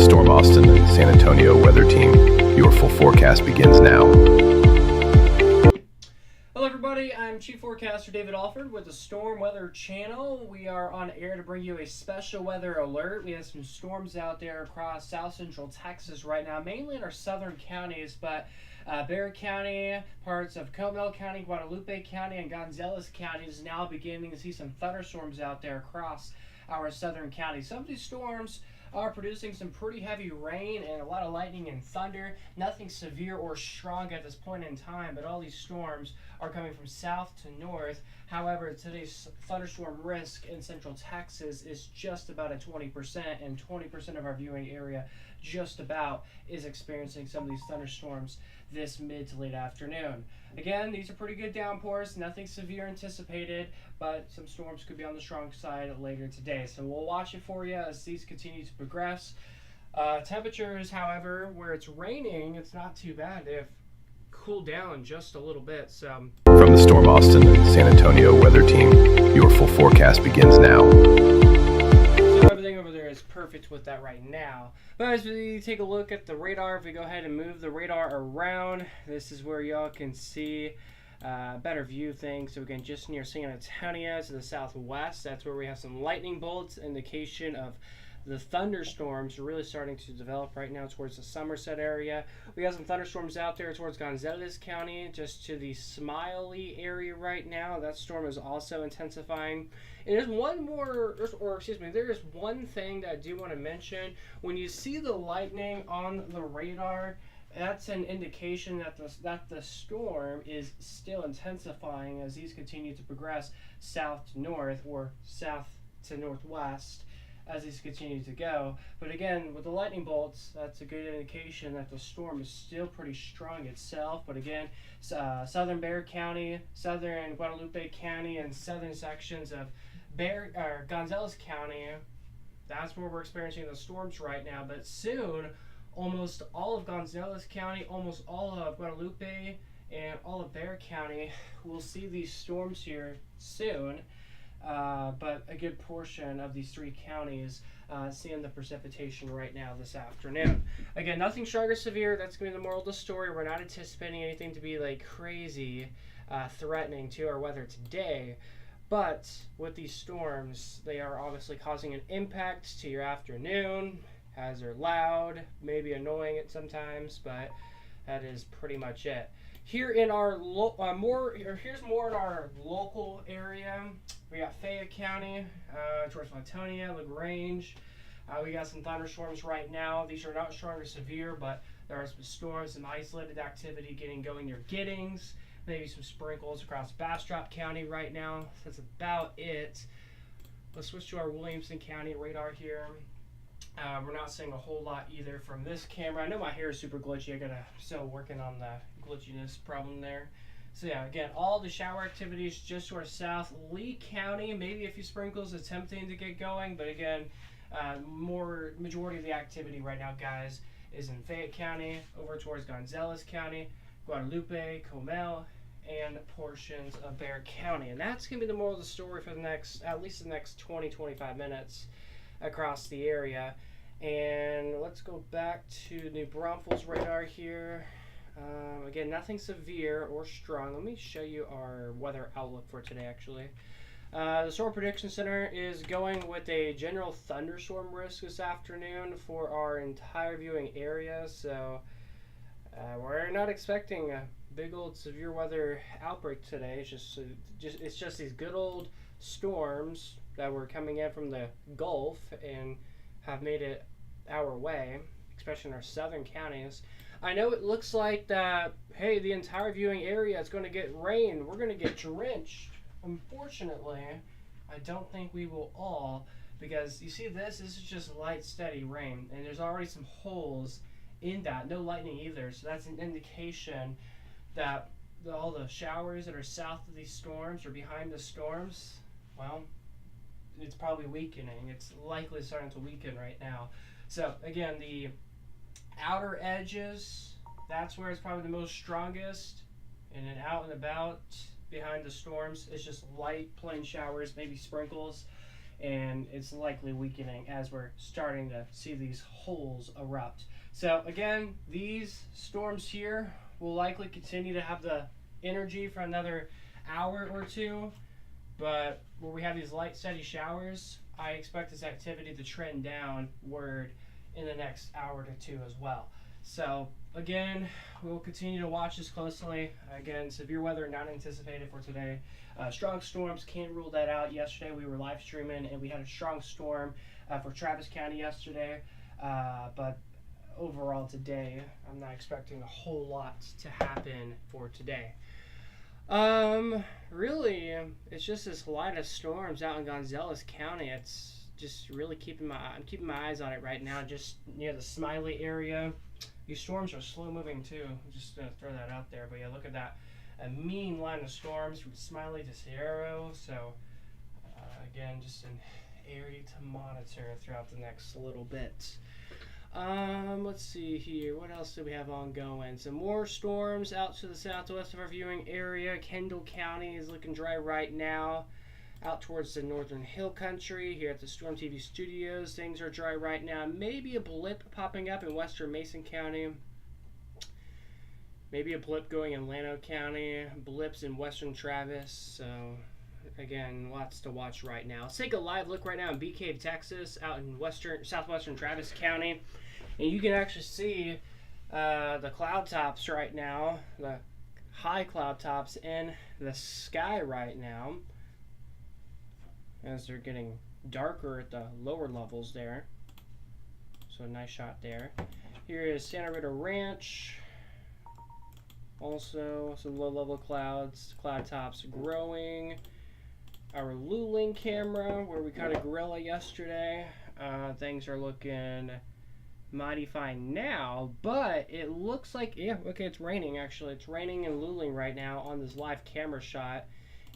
Storm Austin and San Antonio weather team. Your full forecast begins now. Hello everybody, I'm Chief Forecaster David Alford with the Storm Weather Channel. We are on air to bring you a special weather alert. We have some storms out there across south central Texas right now, mainly in our southern counties, but Bexar County, parts of Comel County, Guadalupe County, and Gonzales County is now beginning to see some thunderstorms out there across our southern counties. Some of these storms are producing some pretty heavy rain and a lot of lightning and thunder. Nothing severe or strong at this point in time, but all these storms are coming from south to north. However, today's thunderstorm risk in central Texas is just about at 20%, and 20% of our viewing area just about is experiencing some of these thunderstorms this mid to late afternoon. Again, these are pretty good downpours, nothing severe anticipated, but some storms could be on the strong side later today. So we'll watch it for you as these continue to progress. Temperatures, however, where it's raining, it's not too bad. They've cooled down just a little bit. So from the Storm Austin and San Antonio weather team, your full forecast begins now. Everything over there is perfect with that right now. But as we take a look at the radar, if we go ahead and move the radar around, this is where y'all can see better view things. So again, just near San Antonio to the southwest, that's where we have some lightning bolts, indication of the thunderstorms really starting to develop right now towards the Somerset area. We have some thunderstorms out there towards Gonzales County, just to the Smiley area right now. That storm is also intensifying. And there's one more, there is one thing that I do want to mention. When you see the lightning on the radar, that's an indication that the storm is still intensifying as these continue to progress south to north or south to northwest as these continue to go. But again, with the lightning bolts, that's a good indication that the storm is still pretty strong itself. But again, southern Bexar County, southern Guadalupe County, and southern sections of Gonzales County, that's where we're experiencing the storms right now. But soon, almost all of Gonzales County, almost all of Guadalupe, and all of Bexar County will see these storms here soon. But a good portion of these three counties seeing the precipitation right now this afternoon. Again, nothing strong or severe. That's going to be the moral of the story. We're not anticipating anything to be like crazy threatening to our weather today. But with these storms, they are obviously causing an impact to your afternoon, as they're loud, maybe annoying at sometimes, but that is pretty much it. Here in our here's more in our local area. We got Fayette County, towards Latonia, LaGrange. We got some thunderstorms right now. These are not strong or severe, but there are some storms, some isolated activity getting going near Giddings. Maybe some sprinkles across Bastrop County right now. That's about it. Let's switch to our Williamson County radar here. We're not seeing a whole lot either from this camera. I know my hair is super glitchy. Still working on the glitchiness problem there. So yeah, again, all the shower activities just to our south. Lee County, maybe a few sprinkles attempting to get going, but again, majority of the activity right now, guys, is in Fayette County, over towards Gonzales County, Guadalupe, Comel, and portions of Bexar County. And that's going to be the moral of the story for at least the next 20-25 minutes across the area. And let's go back to New Braunfels radar here. Again, nothing severe or strong. Let me show you our weather outlook for today, actually. The Storm Prediction Center is going with a general thunderstorm risk this afternoon for our entire viewing area. So we're not expecting a big old severe weather outbreak today. It's just these good old storms that were coming in from the Gulf and have made it our way, especially in our southern counties. I know it looks like that, hey, the entire viewing area is going to get rain. We're going to get drenched. Unfortunately, I don't think we will all, because you see this is just light, steady rain, and there's already some holes in that. No lightning either, so that's an indication that all the showers that are south of these storms or behind the storms, well, it's probably weakening. It's likely starting to weaken right now. So again, the outer edges, that's where it's probably the most strongest, and then out and about behind the storms, it's just light, plain showers, maybe sprinkles. and it's likely weakening as we're starting to see these holes erupt. So again, these storms here will likely continue to have the energy for another hour or two, but where we have these light steady showers, I expect this activity to trend downward in the next hour to two as well. So again, we'll continue to watch this closely. Again, severe weather not anticipated for today. Strong storms, can't rule that out. Yesterday we were live streaming and we had a strong storm for Travis County yesterday, but overall today I'm not expecting a whole lot to happen for today. Really, it's just this line of storms out in Gonzales County. It's just really I'm keeping my eyes on it right now, just near the Smiley area. These storms are slow moving too. I'm just gonna throw that out there. But yeah, look at that, a mean line of storms from Smiley to Sierra. So again, just an area to monitor throughout the next little bit. Let's see here. What else do we have ongoing? Some more storms out to the southwest of our viewing area. Kendall County is looking dry right now. Out towards the northern hill country here at the Storm TV studios, things are dry right now. Maybe a blip popping up in western Mason County. Maybe a blip going in Llano County. Blips in western Travis. So again, lots to watch right now. Let's take a live look right now in Bee Cave, Texas, out in southwestern Travis County. And you can actually see the cloud tops right now, the high cloud tops in the sky right now, as they're getting darker at the lower levels there. So a nice shot there. Here is Santa Rita Ranch. Also some low-level clouds, cloud tops growing. Our Luling camera, where we caught a gorilla yesterday. Things are looking mighty fine now, but it looks like, yeah, okay, it's raining actually. It's raining in Luling right now on this live camera shot.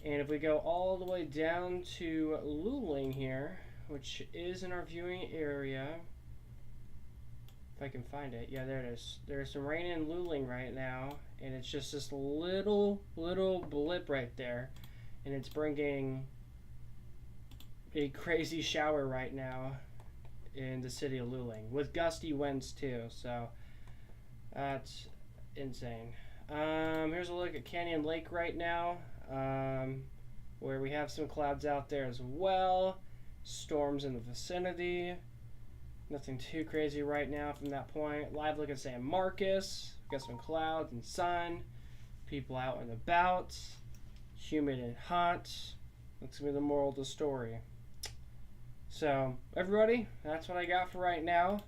And if we go all the way down to Luling here, which is in our viewing area, if I can find it, yeah, there it is. There's some rain in Luling right now, and it's just this little blip right there, and it's bringing a crazy shower right now in the city of Luling, with gusty winds too, so that's insane. Here's a look at Canyon Lake right now, where we have some clouds out there as well. Storms in the vicinity. Nothing too crazy right now from that point. Live look at San Marcos. Got some clouds and sun. People out and about. Humid and hot. That's going to be the moral of the story. So, everybody, that's what I got for right now.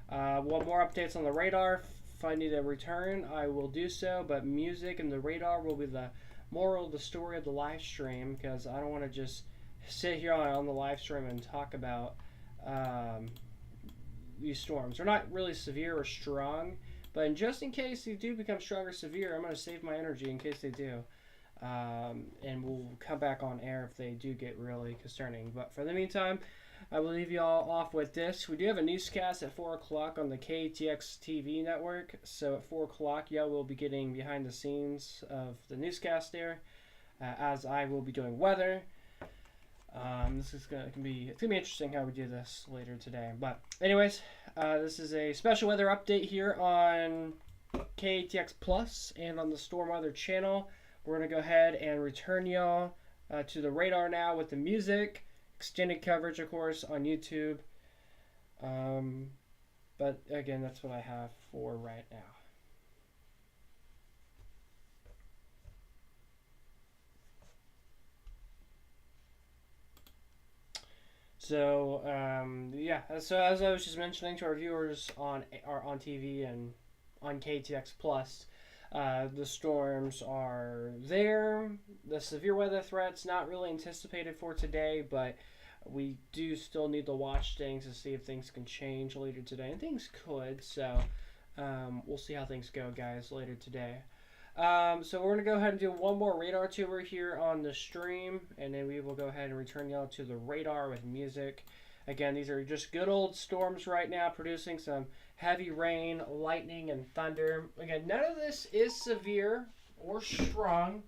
Want more updates on the radar? If I need a return, I will do so. But music and the radar will be the moral of the story of the live stream, because I don't want to just sit here on the live stream and talk about these storms. They're not really severe or strong, but just in case they do become strong or severe, I'm going to save my energy in case they do. And we'll come back on air if they do get really concerning. But for the meantime, I will leave you all off with this. We do have a newscast at 4 o'clock on the KTX TV network. So at 4 o'clock, y'all will be getting behind the scenes of the newscast there, as I will be doing weather. This is it's gonna be interesting how we do this later today. But anyways, this is a special weather update here on KTX Plus and on the Storm Weather channel. We're gonna go ahead and return y'all to the radar now with the music, extended coverage, of course, on YouTube. But again, that's what I have for right now. So yeah, so as I was just mentioning to our viewers on TV and on KTX Plus, the storms are there. The severe weather threat's not really anticipated for today, but we do still need to watch things to see if things can change later today, and things could. So we'll see how things go, guys, later today. So we're going to go ahead and do one more radar tour here on the stream, and then we will go ahead and return y'all to the radar with music. Again, these are just good old storms right now, producing some heavy rain, lightning, and thunder. Again, none of this is severe or strong.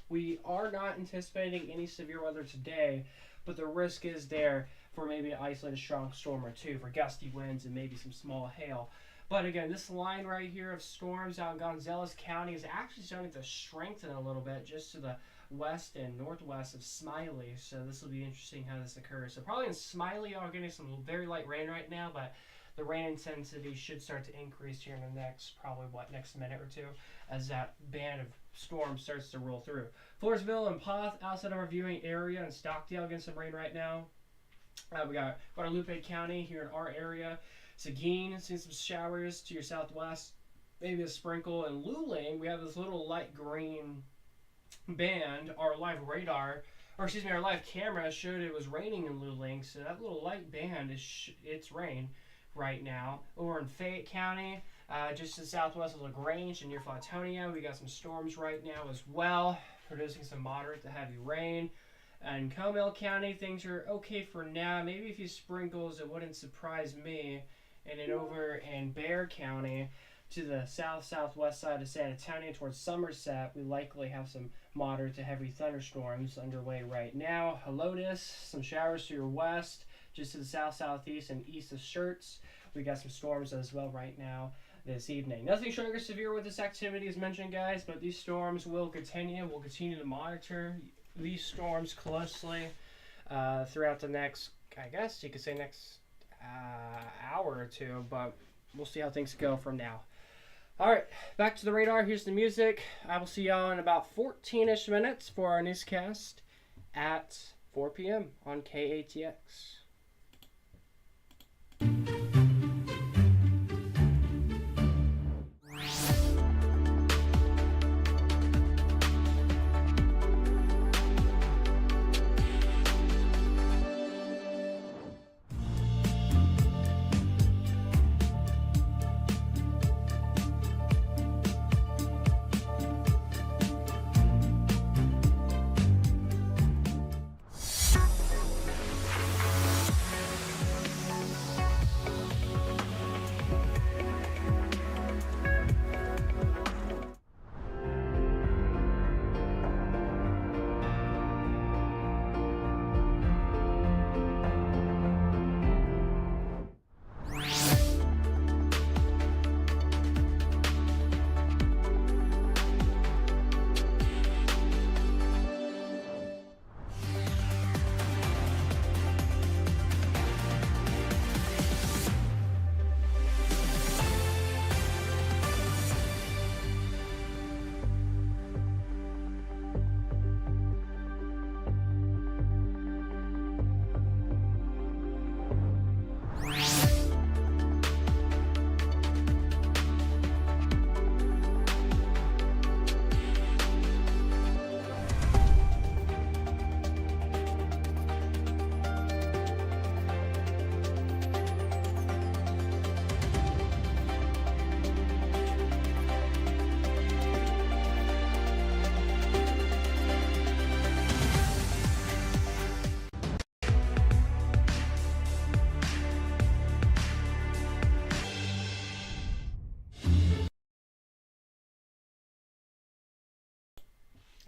We are not anticipating any severe weather today, but the risk is there for maybe an isolated strong storm or two for gusty winds and maybe some small hail. But again, this line right here of storms out in Gonzales County is actually starting to strengthen a little bit just to the west and northwest of Smiley. So this will be interesting how this occurs. So probably in Smiley, y'all are getting some very light rain right now, but the rain intensity should start to increase here in the next, next minute or two as that band of storms starts to roll through. Floresville and Poth outside of our viewing area, and Stockdale getting some rain right now. We got Guadalupe County here in our area. Seguin, seeing some showers to your southwest, maybe a sprinkle. And Luling, we have this little light green band. Our live camera showed it was raining in Luling, so that little light band is it's rain right now. Over in Fayette County, just to the southwest of LaGrange and near Flatonia, we got some storms right now as well, producing some moderate to heavy rain. In Comal County, things are okay for now. Maybe a few sprinkles, it wouldn't surprise me. And then over in Bexar County, to the southwest side of San Antonio towards Somerset, we likely have some moderate to heavy thunderstorms underway right now. Helotes, some showers to your west, just to the southeast and east of Schertz. We got some storms as well right now this evening. Nothing strong or severe with this activity as mentioned, guys, but these storms will continue. We'll continue to monitor these storms closely throughout the next, I guess you could say next hour or two, but we'll see how things go from now. All right, back to the radar. Here's the music. I will see y'all in about 14-ish minutes for our newscast at 4 p.m. on KATX.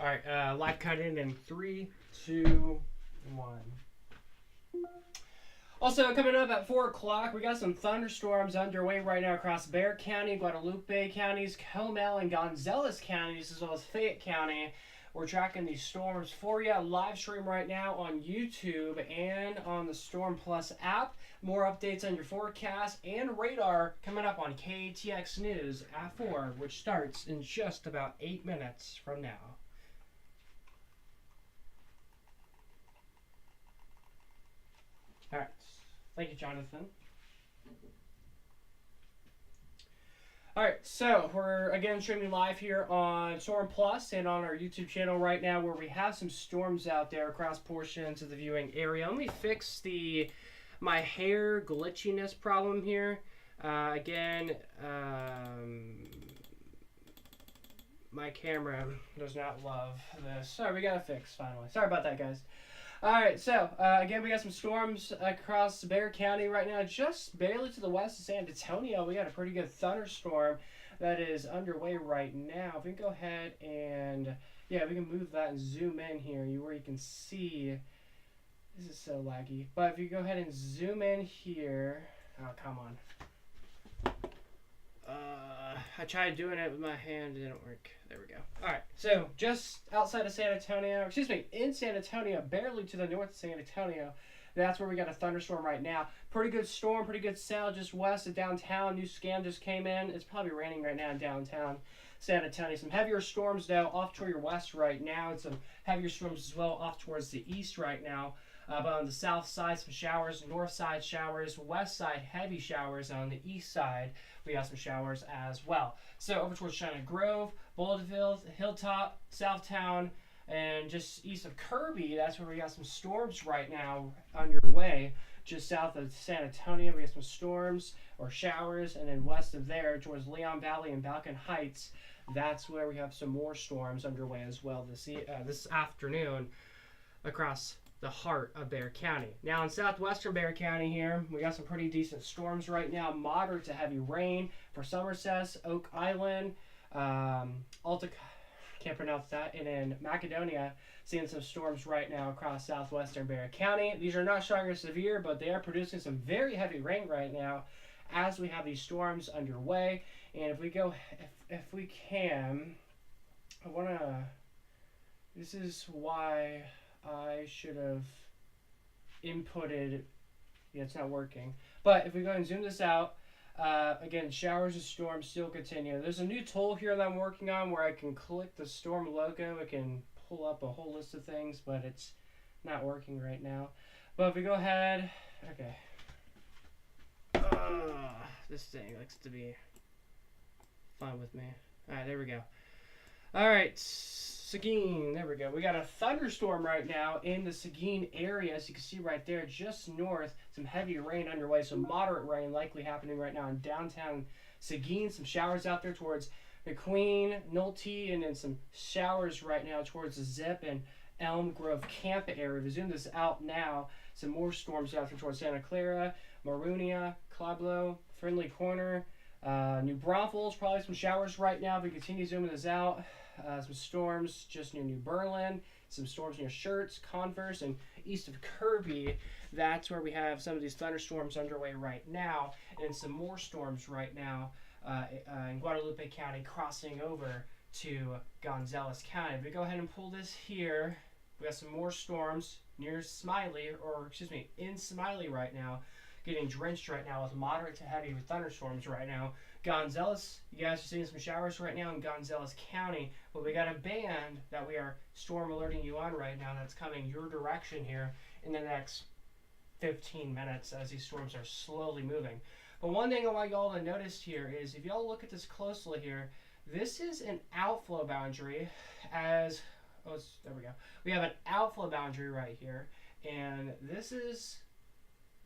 All right, live cut in 3, 2, 1. Also, coming up at 4 o'clock, we got some thunderstorms underway right now across Bexar County, Guadalupe counties, Comal and Gonzales counties, as well as Fayette County. We're tracking these storms for you. Live stream right now on YouTube and on the Storm Plus app. More updates on your forecast and radar coming up on KATX News at 4, which starts in just about 8 minutes from now. All right. Thank you, Jonathan. All right, so we're again streaming live here on Storm Plus and on our YouTube channel right now, where we have some storms out there across portions of the viewing area. Let me fix my hair glitchiness problem here. My camera does not love this. Sorry, we got it fixed finally. Sorry about that, guys. All right, so again, we got some storms across Bexar County right now, just barely to the west of San Antonio. We got a pretty good thunderstorm that is underway right now. If we can go ahead and, we can move that and zoom in here where you can see This is so laggy. But if you go ahead and zoom in here, oh come on. I tried doing it with my hand, it didn't work. There we go. All right, so just outside of San Antonio, excuse me, in San Antonio, barely to the north of San Antonio, that's where we got a thunderstorm right now. Pretty good storm, pretty good cell just west of downtown. New scan just came in. It's probably raining right now in downtown San Antonio. Some heavier storms, though, off toward your west right now, and some heavier storms as well off towards the east right now. But on the south side, some showers, north side showers, west side heavy showers, and on the east side, we got some showers as well. So over towards China Grove, Boulderville, Hilltop, Southtown, and just east of Kirby, that's where we got some storms right now underway. Just south of San Antonio, we got some storms or showers, and then west of there, towards Leon Valley and Balkan Heights, that's where we have some more storms underway as well this afternoon across the heart of Bexar County. Now in southwestern Bexar County here, we got some pretty decent storms right now, moderate to heavy rain for Somerset, Oak Island, Alta, can't pronounce that, and in Macedonia, seeing some storms right now across southwestern Bexar County. These are not strong or severe, but they are producing some very heavy rain right now as we have these storms underway. And if we go, if we can, this is why I should have inputted, yeah, it's not working. But if we go ahead and zoom this out, again, showers and storms still continue. There's a new tool here that I'm working on where I can click the storm logo. It can pull up a whole list of things, but it's not working right now. But if we go ahead, okay. This thing likes to be fun with me. All right, there we go. All right, Seguin, there we go. We got a thunderstorm right now in the Seguin area, as you can see right there, just north. Some heavy rain underway, some moderate rain likely happening right now in downtown Seguin. Some showers out there towards McQueen, Nolte, and then some showers right now towards the Zip and Elm Grove Camp area. If we zoom this out now, some more storms out there towards Santa Clara, Maronia, Clablo, Friendly Corner, New Braunfels, probably some showers right now. If we continue zooming this out, some storms just near New Berlin, some storms near Schertz, Converse, and east of Kirby. That's where we have some of these thunderstorms underway right now, and some more storms right now in Guadalupe County crossing over to Gonzales County. If we go ahead and pull this here, we got some more storms near Smiley, or excuse me, in Smiley right now, getting drenched right now with moderate to heavy thunderstorms right now. Gonzales, you guys are seeing some showers right now in Gonzales County, but we got a band that we are storm alerting you on right now that's coming your direction here in the next 15 minutes as these storms are slowly moving. But one thing I want y'all to notice here is, if y'all look at this closely here, this is an outflow boundary as, there we go. We have an outflow boundary right here, and this is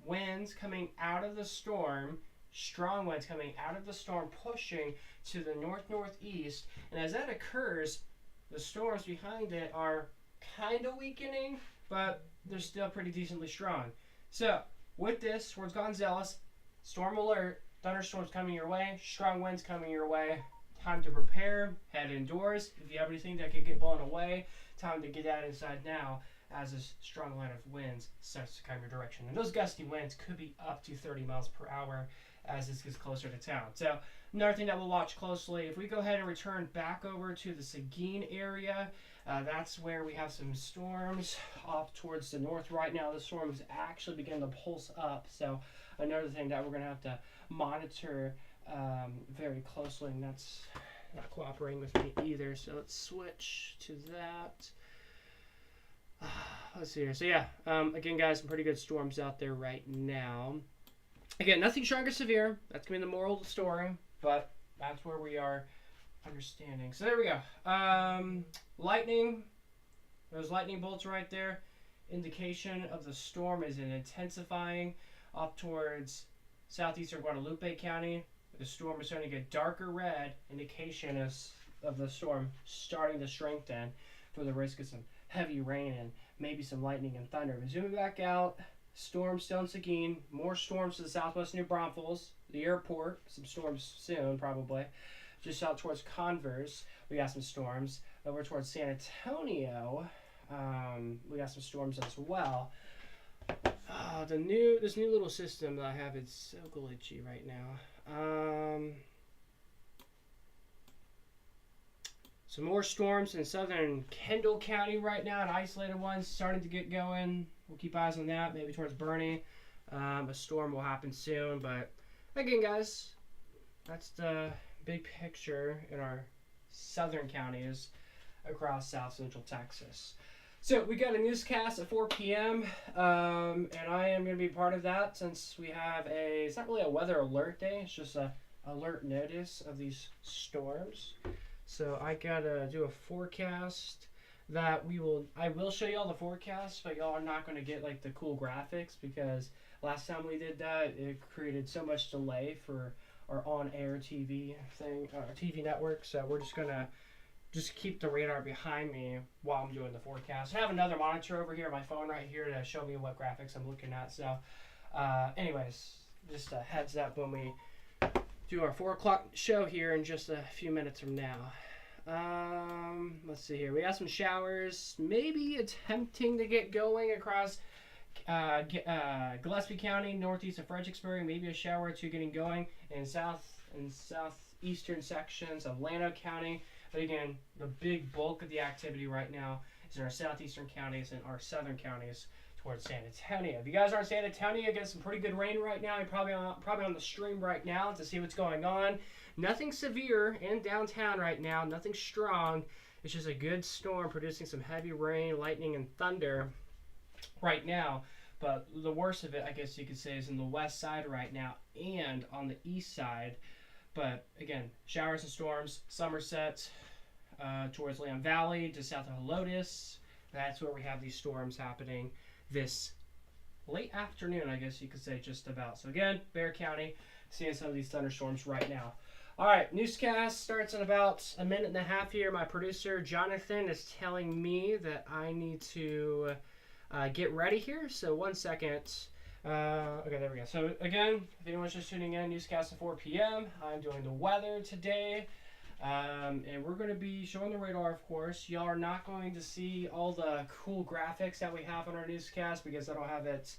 winds coming out of the storm, strong winds coming out of the storm, pushing to the north-northeast. And as that occurs, the storms behind it are kind of weakening, but they're still pretty decently strong. So with this, towards Gonzales, storm alert, thunderstorms coming your way, strong winds coming your way. Time to prepare, head indoors. If you have anything that could get blown away, time to get out inside now, as this strong line of winds starts to come your direction. And those gusty winds could be up to 30 miles per hour as this gets closer to town. So another thing that we'll watch closely, if we go ahead and return back over to the Seguin area, that's where we have some storms off towards the north right now. The storm is actually beginning to pulse up. So another thing that we're going to have to monitor very closely, and that's not cooperating with me either. So let's switch to that. Let's see here. So yeah, again, guys, some pretty good storms out there right now. Again, nothing strong or severe. That's going to be the moral of the story, but that's where we are understanding. So there we go. Lightning. Those lightning bolts right there. Indication of the storm is intensifying up towards southeastern Guadalupe County. The storm is starting to get darker red. Indication of the storm starting to strengthen for the risk of some heavy rain and maybe some lightning and thunder. But zooming back out, storms still in Seguin, more storms to the southwest New Braunfels, the airport, some storms soon probably. Just out towards Converse, we got some storms. Over towards San Antonio, we got some storms as well. Oh, this new little system that I have is so glitchy right now. Some more storms in southern Kendall County right now, an isolated one starting to get going. We'll keep eyes on that, maybe towards Bernie. A storm will happen soon, but again, guys, that's the big picture in our southern counties across south central Texas. So we got a newscast at 4 p.m. And I am going to be part of that since we have it's not really a weather alert day, it's just a alert notice of these storms. So I gotta do a forecast that I will show you all the forecasts, but y'all are not going to get like the cool graphics because last time we did that, it created so much delay for our on-air TV thing, TV network. So we're just gonna keep the radar behind me while I'm doing the forecast. I have another monitor over here on my phone right here to show me what graphics I'm looking at. So, anyways, just a heads up when we do our 4 o'clock show here in just a few minutes from now. Let's see here. We got some showers, maybe attempting to get going across Gillespie County, northeast of Fredericksburg. Maybe a shower or two getting going in southeastern sections of Llano County. But again, the big bulk of the activity right now is in our southeastern counties and our southern counties towards San Antonio. If you guys are in San Antonio, get some pretty good rain right now. You're probably on the stream right now to see what's going on. Nothing severe in downtown right now. Nothing strong. It's just a good storm producing some heavy rain, lightning, and thunder right now. But the worst of it, I guess you could say, is in the west side right now and on the east side. But again, showers and storms, Somerset towards Lamb Valley to south of Helotes. That's where we have these storms happening this late afternoon, I guess you could say, just about. So again, Bexar County, seeing some of these thunderstorms right now. All right, newscast starts in about a minute and a half here. My producer, Jonathan, is telling me that I need to get ready here. So 1 second. Okay, there we go. So again, if anyone's just tuning in, newscast at 4 p.m. I'm doing the weather today. And we're going to be showing the radar, of course. Y'all are not going to see all the cool graphics that we have on our newscast because I don't have it,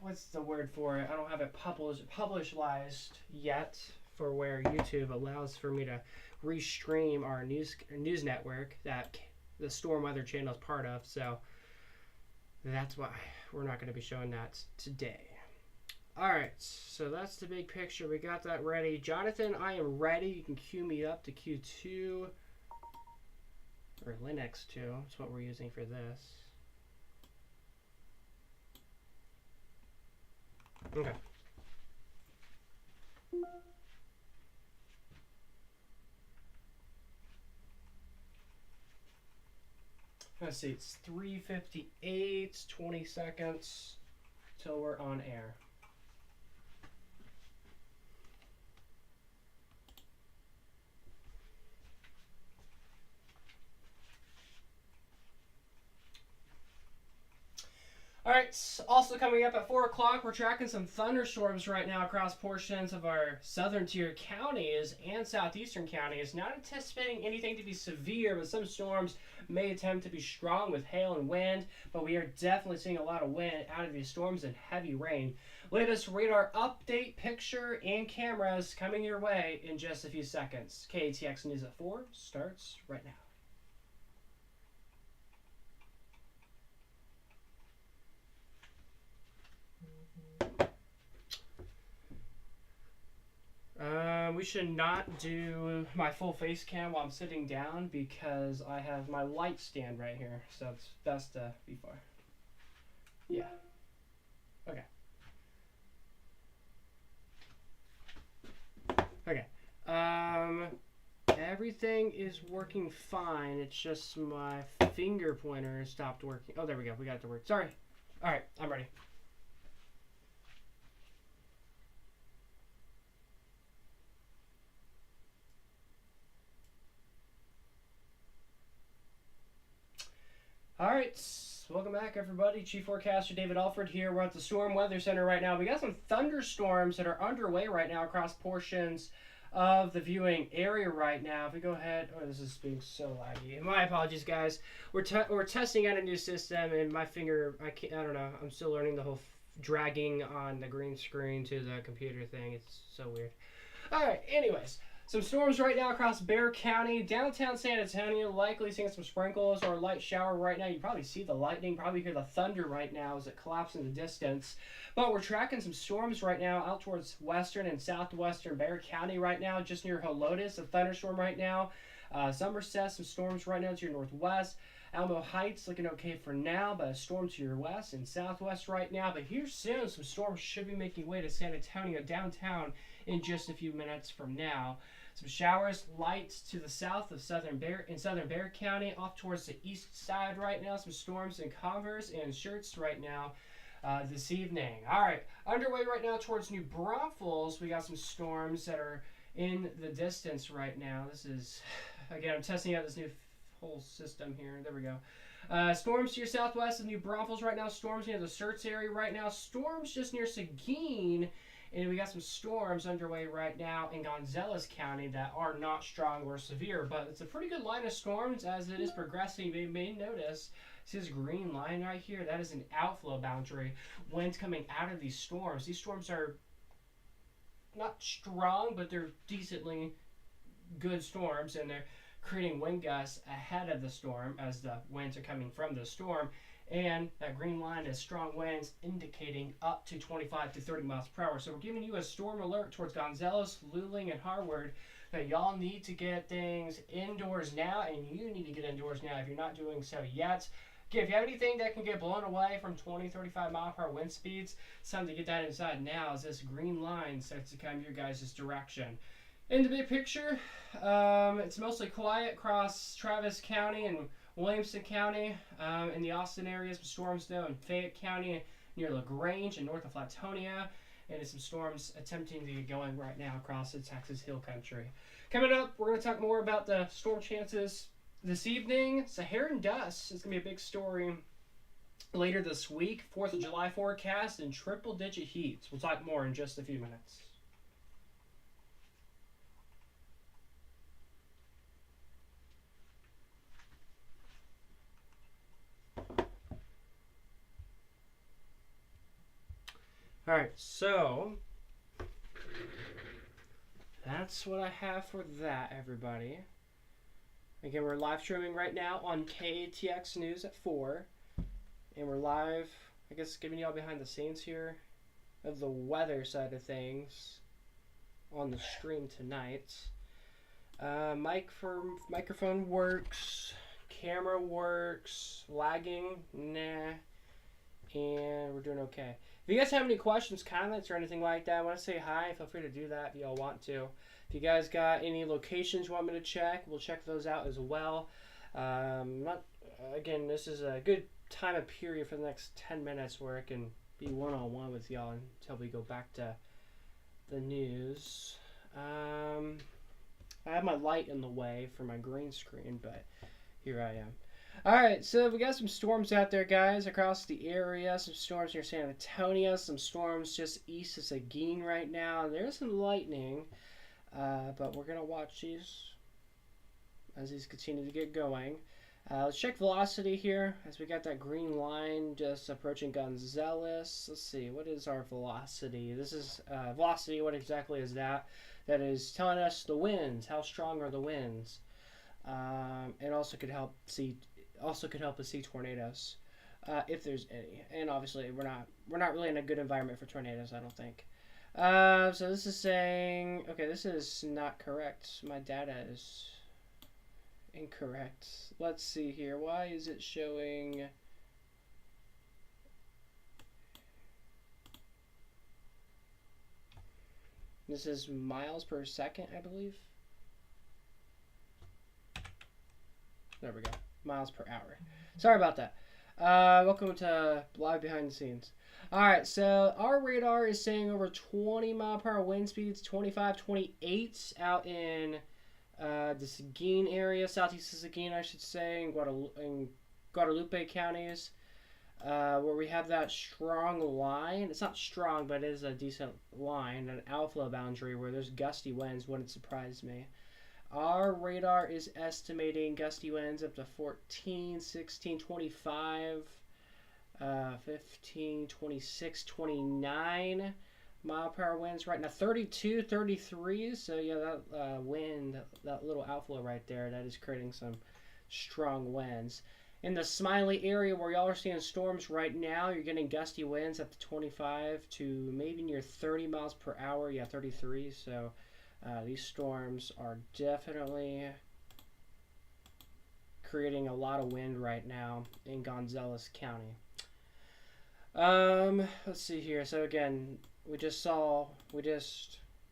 what's the word for it? I don't have it published yet for where YouTube allows for me to restream our news network that the Storm Weather channel is part of. So that's why we're not going to be showing that today. Alright, so that's the big picture. We got that ready. Jonathan, I am ready. You can cue me up to Q2. Or Linux 2. That's what we're using for this. Okay. Let's see, it's 3:58, 20 seconds till we're on air. All right, also coming up at 4 o'clock, we're tracking some thunderstorms right now across portions of our southern tier counties and southeastern counties. Not anticipating anything to be severe, but some storms may attempt to be strong with hail and wind, but we are definitely seeing a lot of wind out of these storms and heavy rain. Latest radar update, picture, and cameras coming your way in just a few seconds. KATX News at 4 starts right now. We should not do my full face cam while I'm sitting down because I have my light stand right here, so it's best to be far. Yeah. Okay. Okay. Everything is working fine. It's just my finger pointer stopped working. Oh, there we go. We got it to work. Sorry. All right, I'm ready. All right, welcome back, everybody. Chief Forecaster David Alford here. We're at the Storm Weather Center right now. We got some thunderstorms that are underway right now across portions of the viewing area right now. If we go ahead, oh, this is being so laggy. My apologies, guys. We're testing out a new system, and my finger, I don't know. I'm still learning the whole dragging on the green screen to the computer thing. It's so weird. All right. Anyways. Some storms right now across Bexar County, downtown San Antonio, likely seeing some sprinkles or a light shower right now. You probably see the lightning, probably hear the thunder right now as it collapses in the distance. But we're tracking some storms right now out towards western and southwestern Bexar County right now, just near Helotes, a thunderstorm right now. Somerset, some storms right now to your northwest. Alamo Heights looking okay for now, but a storm to your west and southwest right now. But here soon, some storms should be making way to San Antonio downtown in just a few minutes from now. Some showers, lights to the south of southern Bexar County, off towards the east side right now. Some storms in Converse and Shirts right now this evening. All right, underway right now towards New Braunfels. We got some storms that are in the distance right now. This is, again, I'm testing out this new whole system here. There we go. Storms to your southwest of New Braunfels right now. Storms near the Shirts area right now. Storms just near Seguin. And we got some storms underway right now in Gonzales County that are not strong or severe, but it's a pretty good line of storms as it is progressing. You may notice, see this green line right here? That is an outflow boundary. Winds coming out of these storms. These storms are not strong, but they're decently good storms, and they're creating wind gusts ahead of the storm as the winds are coming from the storm. And that green line is strong winds indicating up to 25 to 30 miles per hour. So we're giving you a storm alert towards Gonzales, Luling, and Harvard that y'all need to get things indoors now, and you need to get indoors now if you're not doing so yet. Okay, if you have anything that can get blown away from 20, 35 mile per hour wind speeds, it's time to get that inside now as this green line starts to come your guys' direction. In the big picture, it's mostly quiet across Travis County and Williamson County, in the Austin area. Some storms though in Fayette County near LaGrange and north of Flatonia, and some storms attempting to get going right now across the Texas Hill Country. Coming up, we're going to talk more about the storm chances this evening. Saharan dust is going to be a big story later this week. 4th of July forecast and triple-digit heats. We'll talk more in just a few minutes. All right, so that's what I have for that, everybody. Again, we're live streaming right now on KATX News at 4. And we're live, I guess, giving y'all behind the scenes here of the weather side of things on the stream tonight. Microphone works, camera works, lagging, nah, and we're doing okay. If you guys have any questions, comments, or anything like that, want to say hi, feel free to do that if y'all want to. If you guys got any locations you want me to check, we'll check those out as well. Again, this is a good time of period for the next 10 minutes where I can be one-on-one with y'all until we go back to the news. I have my light in the way for my green screen, but here I am. Alright, so we got some storms out there, guys, across the area. Some storms near San Antonio. Some storms just east of Seguin right now. There's some lightning, but we're going to watch these as these continue to get going. Let's check velocity here as we got that green line just approaching Gonzales. Let's see, what is our velocity? This is velocity. What exactly is that? That is telling us the winds. How strong are the winds? It also could help us see tornadoes, if there's any. And obviously, we're not really in a good environment for tornadoes, I don't think. So this is saying, okay, this is not correct. My data is incorrect. Let's see here. Why is it showing? This is miles per second, I believe. There we go. Miles per hour. Sorry about that. Welcome to Live Behind the Scenes. Alright, so our radar is saying over 20 mile per hour wind speeds, 25, 28 out in the Seguin area, southeast of Seguin, I should say, in Guadalupe counties. where we have that strong line. It's not strong, but it is a decent line, an outflow boundary where there's gusty winds. Wouldn't surprise me. Our radar is estimating gusty winds up to 14, 16, 25, 15, 26, 29 mile per hour winds right now. 32, 33. So yeah, that wind, that little outflow right there, that is creating some strong winds. In the Smiley area where y'all are seeing storms right now, you're getting gusty winds up to 25 to maybe near 30 miles per hour. Yeah, 33. So these storms are definitely creating a lot of wind right now in Gonzales County. Let's see here. So again, we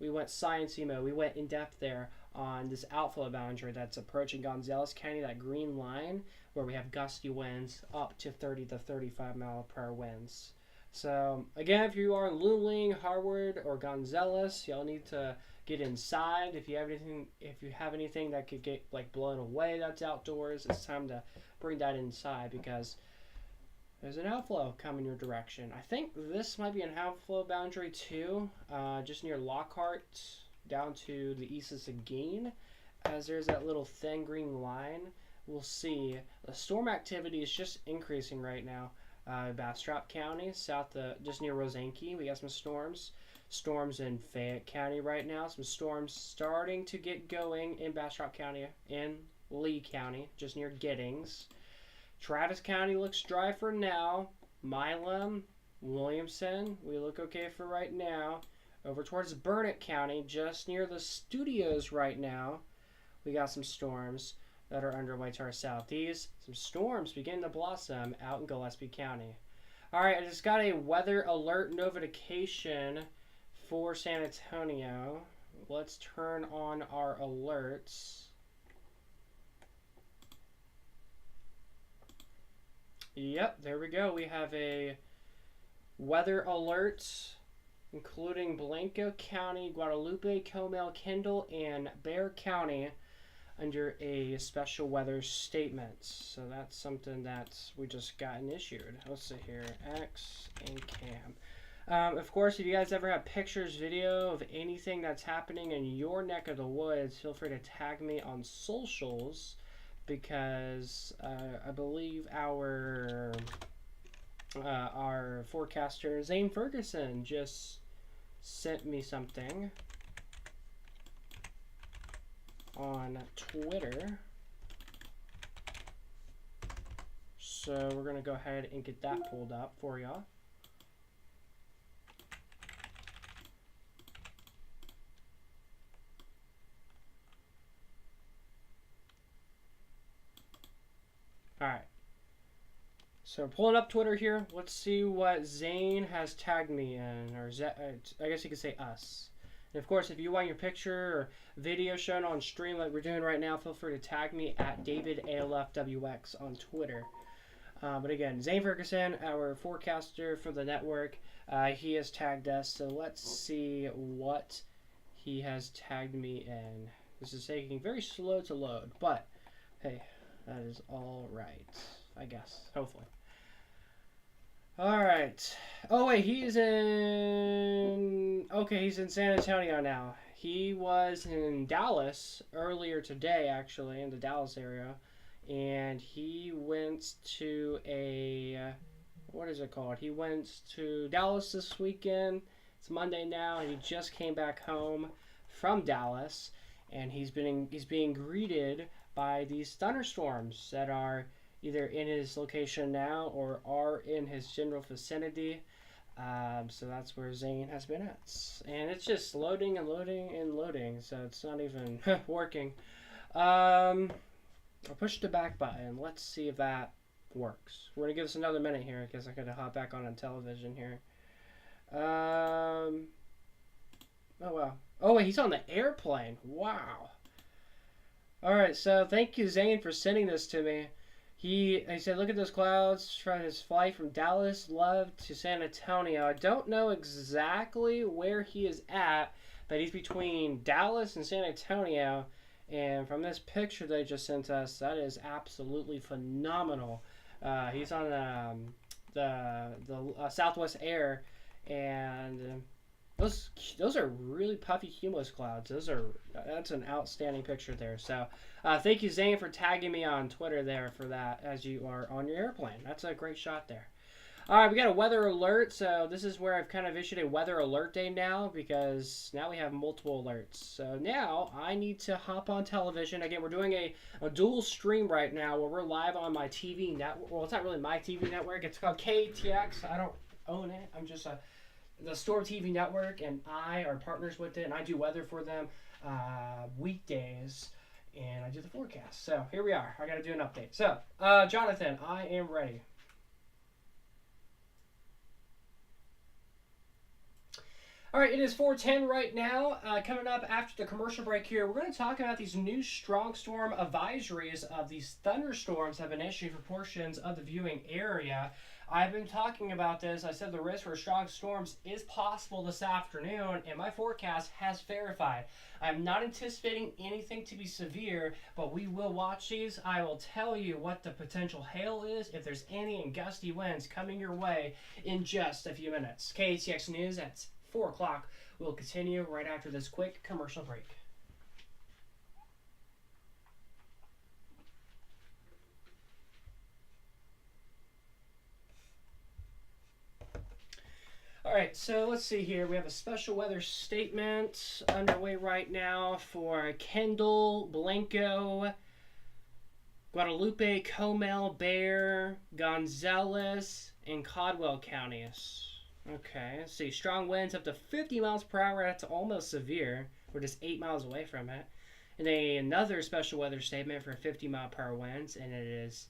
went science-y mode. We went in depth there on this outflow boundary that's approaching Gonzales County, that green line where we have gusty winds up to 30 to 35 mile per hour winds. So again, if you are in Luling, Harwood, or Gonzales, y'all need to get inside. If you have anything that could get like blown away that's outdoors, it's time to bring that inside because there's an outflow coming your direction. I think this might be an outflow boundary too, just near Lockhart down to the east of Seguin, as there's that little thin green line. We'll see. The storm activity is just increasing right now. Bastrop County, south just near Rosanke, we got some storms. Storms in Fayette County right now. Some storms starting to get going in Bastrop County, in Lee County, just near Giddings. Travis County looks dry for now. Milam, Williamson, we look okay for right now. Over towards Burnett County, just near the studios right now, we got some storms that are underway to our southeast. Some storms beginning to blossom out in Gillespie County. All right, I just got a weather alert notification for San Antonio. Let's turn on our alerts. Yep, there we go. We have a weather alert including Blanco County, Guadalupe, Comal, Kendall, and Bexar County under a special weather statement. So that's something that we just gotten issued. Let's see here, X and Cam. Of course, if you guys ever have pictures, video of anything that's happening in your neck of the woods, feel free to tag me on socials because I believe our forecaster Zane Ferguson just sent me something on Twitter, so we're gonna go ahead and get that pulled up for y'all. Alright, so pulling up Twitter here. Let's see what Zane has tagged me in, or I guess you could say us. And of course, if you want your picture or video shown on stream like we're doing right now, feel free to tag me at DavidALFWX on Twitter. But again, Zane Ferguson, our forecaster for the network, he has tagged us. So let's see what he has tagged me in. This is taking very slow to load, but hey, that is all right, I guess, hopefully. All right. Oh wait, he's in San Antonio now. He was in Dallas earlier today, actually, in the Dallas area, and he went to what is it called? He went to Dallas this weekend. It's Monday now, and he just came back home from Dallas, and he's being greeted by these thunderstorms that are either in his location now or are in his general vicinity. So that's where Zane has been at. And it's just loading and loading and loading, so it's not even working. I'll push the back button. Let's see if that works. We're going to give this another minute here because I got to hop back on television here. Oh, wow. Oh, wait, he's on the airplane. Wow. All right, so thank you, Zane, for sending this to me. He said, look at those clouds from his flight from Dallas, Love to San Antonio. I don't know exactly where he is at, but he's between Dallas and San Antonio. And from this picture they just sent us, that is absolutely phenomenal. He's on southwest air, and those are really puffy cumulus clouds. That's an outstanding picture there. So thank you, Zane, for tagging me on Twitter there for that as you are on your airplane. That's a great shot there. All right, we got a weather alert. So this is where I've kind of issued a weather alert day now, because now we have multiple alerts. So now I need to hop on television. Again, we're doing a dual stream right now where we're live on my TV network. Well, it's not really my TV network. It's called KTX. I don't own it. I'm just the Storm TV network, and I are partners with it, and I do weather for them weekdays, and I do the forecast. So here we are. I got to do an update. So, Jonathan, I am ready. All right, it is 4:10 right now. Coming up after the commercial break here, we're going to talk about these new strong storm advisories of these thunderstorms have been issued for portions of the viewing area. I've been talking about this. I said the risk for strong storms is possible this afternoon, and my forecast has verified. I'm not anticipating anything to be severe, but we will watch these. I will tell you what the potential hail is, if there's any, and gusty winds coming your way in just a few minutes. KTX News at 4 o'clock will continue right after this quick commercial break. All right, so let's see here. We have a special weather statement underway right now for Kendall, Blanco, Guadalupe, Comel, Bexar, Gonzales, and Caldwell counties. Okay, let's see. Strong winds up to 50 miles per hour. That's almost severe. We're just 8 miles away from it. And then another special weather statement for 50 mile per hour winds, and it is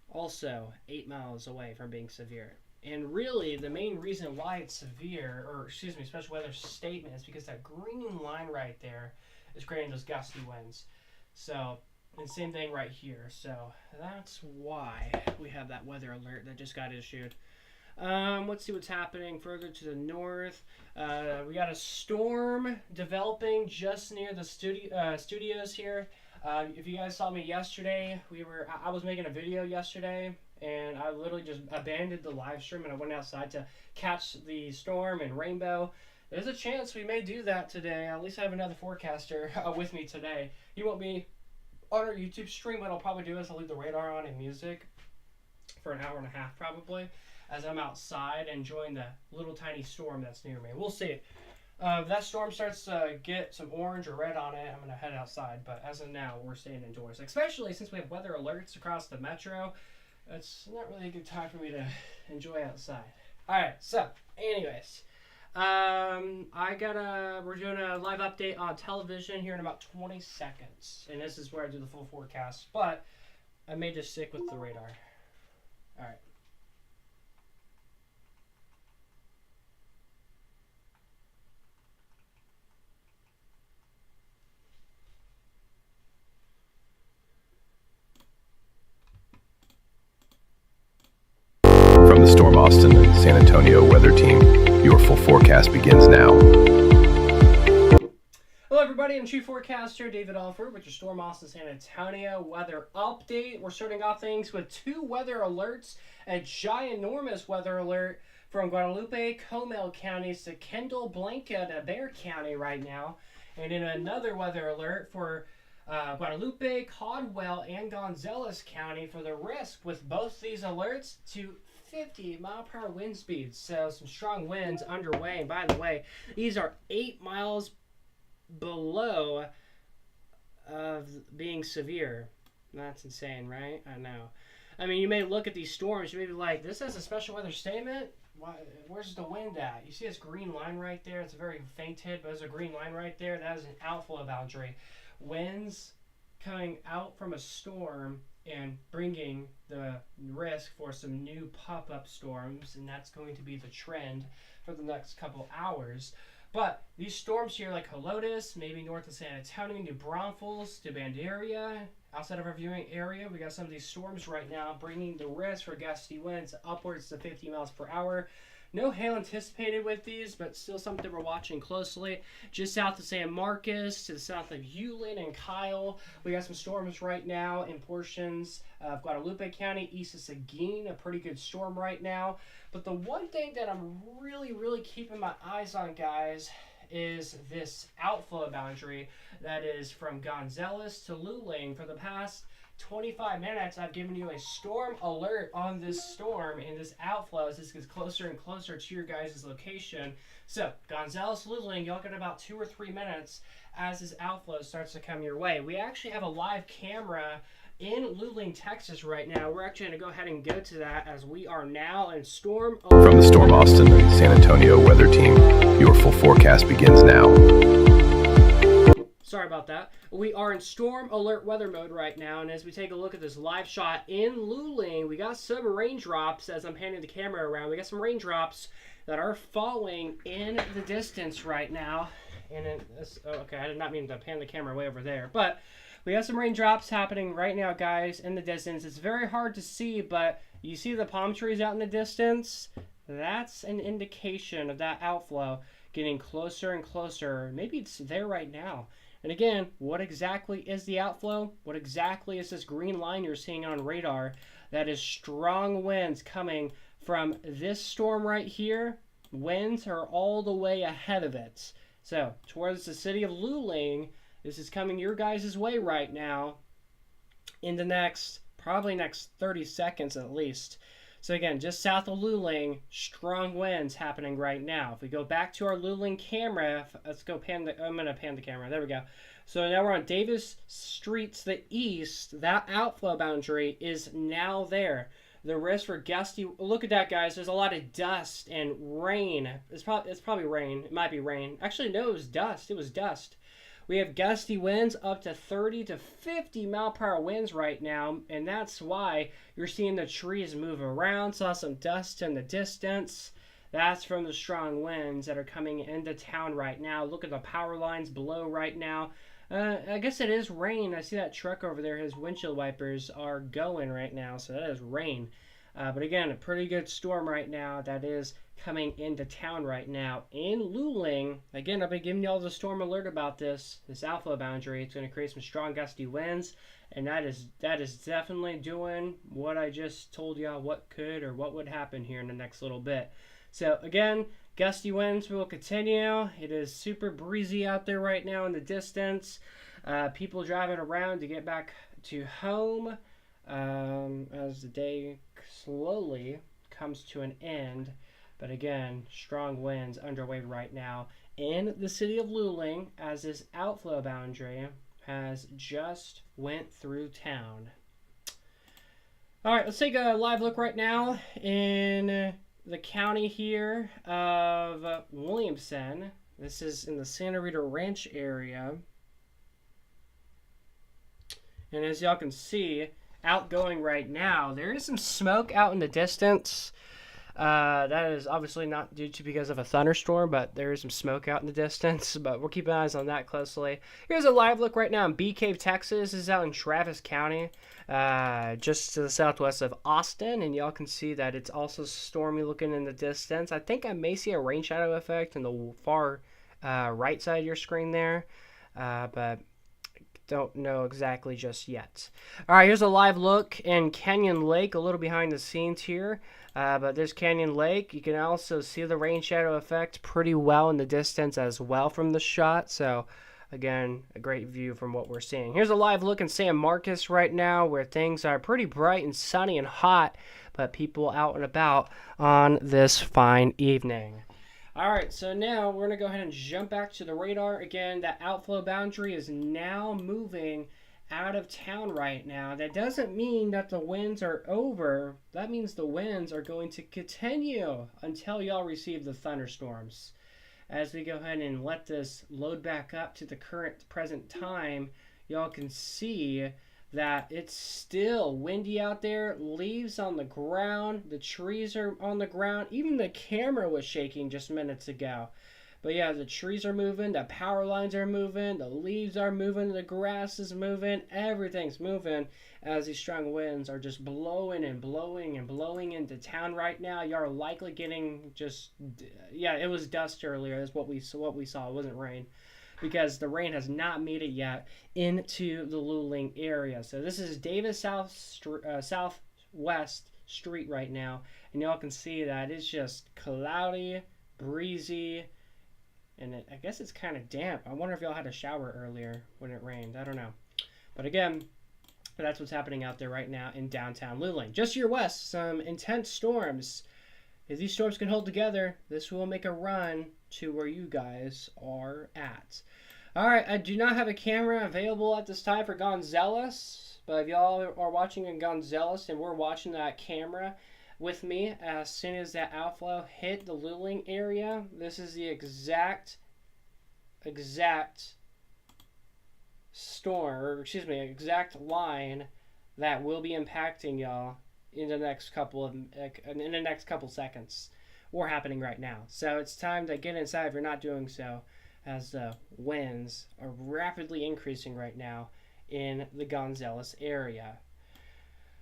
also 8 miles away from being severe. And really, the main reason why it's severe, or excuse me, special weather statement, is because that green line right there is creating those gusty winds. So, and same thing right here. So that's why we have that weather alert that just got issued. Let's see what's happening further to the north. We got a storm developing just near the studios here. If you guys saw me yesterday, I was making a video yesterday, and I literally just abandoned the live stream and I went outside to catch the storm and rainbow. There's a chance we may do that today. At least I have another forecaster with me today. He won't be on our YouTube stream. What I'll probably do is I'll leave the radar on and music for an hour and a half probably, as I'm outside enjoying the little tiny storm that's near me. We'll see. If that storm starts to get some orange or red on it, I'm going to head outside. But as of now, we're staying indoors. Especially since we have weather alerts across the metro. It's not really a good time for me to enjoy outside. Alright, so, anyways. We're doing a live update on television here in about 20 seconds. And this is where I do the full forecast. But I may just stick with the radar. Alright. From the Storm Austin and San Antonio weather team, your full forecast begins now. Hello everybody, I'm Chief Forecaster David Alford with your Storm Austin San Antonio weather update. We're starting off things with 2 weather alerts. A ginormous weather alert from Guadalupe, Comel counties to Kendall, Blanca to Bexar County right now. And then another weather alert for Guadalupe, Caldwell, and Gonzales County for the risk with both these alerts to 50 mile per hour wind speeds. So some strong winds underway. And by the way, these are 8 miles below of being severe. That's insane, right? I know. I mean, you may look at these storms, you may be like, this is a special weather statement? Why, where's the wind at? You see this green line right there? It's a very faint hit, but there's a green line right there. That is an outflow boundary. Winds coming out from a storm and bringing the risk for some new pop-up storms, and that's going to be the trend for the next couple hours. But these storms here like Helotes, maybe north of San Antonio, New Braunfels to Banderia, outside of our viewing area, we got some of these storms right now bringing the risk for gusty winds upwards to 50 miles per hour. No hail anticipated with these, but still something we're watching closely. Just south of San Marcos, to the south of Hewlin and Kyle. We got some storms right now in portions of Guadalupe County, east of Seguin, a pretty good storm right now. But the one thing that I'm really keeping my eyes on, guys, is this outflow boundary that is from Gonzales to Luling. For the past 25 minutes, I've given you a storm alert on this storm and this outflow as this gets closer and closer to your guys' location. So, Gonzales, Luling, y'all got about 2 or 3 minutes as this outflow starts to come your way. We actually have a live camera in Luling, Texas right now. We're actually going to go ahead and go to that as we are now in storm alert. From the Storm Austin and San Antonio weather team, your full forecast begins now. Sorry about that. We are in storm alert weather mode right now, and as we take a look at this live shot in Luling, we got some raindrops as I'm panning the camera around. We got some raindrops that are falling in the distance right now. And okay, I did not mean to pan the camera way over there, but we got some raindrops happening right now, guys, in the distance. It's very hard to see, but you see the palm trees out in the distance? That's an indication of that outflow getting closer and closer. Maybe it's there right now. And again, what exactly is the outflow? What exactly is this green line you're seeing on radar? That is strong winds coming from this storm right here. Winds are all the way ahead of it. So, towards the city of Luling, this is coming your guys' way right now in the probably next 30 seconds at least. So again, just south of Luling, strong winds happening right now. If we go back to our Luling camera, let's go I'm going to pan the camera. There we go. So now we're on Davis Street to the east. That outflow boundary is now there. The risk for gusty, look at that, guys. There's a lot of dust and rain. It's probably rain. It might be rain. Actually, no, it was dust. It was dust. We have gusty winds up to 30 to 50 mile per hour winds right now, and that's why you're seeing the trees move around. Saw some dust in the distance. That's from the strong winds that are coming into town right now. Look at the power lines below right now. I guess it is rain. I see that truck over there. His windshield wipers are going right now, so that is rain. But again, a pretty good storm right now that is coming into town right now in Luling. Again, I've been giving you all the storm alert about this outflow boundary. It's going to create some strong gusty winds, and that is definitely doing what I just told y'all what could or what would happen here in the next little bit. So again, gusty winds will continue. It is super breezy out there right now in the distance. People driving around to get back to home as the day slowly comes to an end. But again, strong winds underway right now in the city of Luling as this outflow boundary has just went through town. All right, let's take a live look right now in the county here of Williamson. This is in the Santa Rita Ranch area. And as y'all can see, outgoing right now, there is some smoke out in the distance. That is obviously not due to because of a thunderstorm, but there is some smoke out in the distance. But we're keeping eyes on that closely. Here's a live look right now in Bee Cave, Texas. This is out in Travis County, just to the southwest of Austin. And y'all can see that it's also stormy looking in the distance. I think I may see a rain shadow effect in the far right side of your screen there, but don't know exactly just yet. All right, here's a live look in Canyon Lake, a little behind the scenes here. But there's Canyon Lake. You can also see the rain shadow effect pretty well in the distance as well from the shot. So, again, a great view from what we're seeing. Here's a live look in San Marcos right now where things are pretty bright and sunny and hot, but people out and about on this fine evening. All right, so now we're going to go ahead and jump back to the radar. Again, that outflow boundary is now moving out of town right now. That doesn't mean that the winds are over. That means the winds are going to continue until y'all receive the thunderstorms. As we go ahead and let this load back up to the present time, y'all can see that it's still windy out there, leaves on the ground, the trees are on the ground, even the camera was shaking just minutes ago. But yeah, the trees are moving, the power lines are moving, the leaves are moving, the grass is moving, everything's moving as these strong winds are just blowing and blowing and blowing into town right now. You're likely getting just, yeah, it was dust earlier. That's what we saw. It wasn't rain, because the rain has not made it yet into the Luling area. So this is Davis Southwest Street right now, and y'all can see that it's just cloudy, breezy, and I guess it's kind of damp. I wonder if y'all had a shower earlier when it rained. I don't know. But again, that's what's happening out there right now in downtown Luling. Just to your west, some intense storms. If these storms can hold together, this will make a run to where you guys are at. All right, I do not have a camera available at this time for Gonzales, but if y'all are watching in Gonzales and we're watching that camera with me, as soon as that outflow hit the Luling area, this is the exact storm, or excuse me, exact line that will be impacting y'all in the next couple seconds, or happening right now. So it's time to get inside if you're not doing so, as the winds are rapidly increasing right now in the Gonzales area.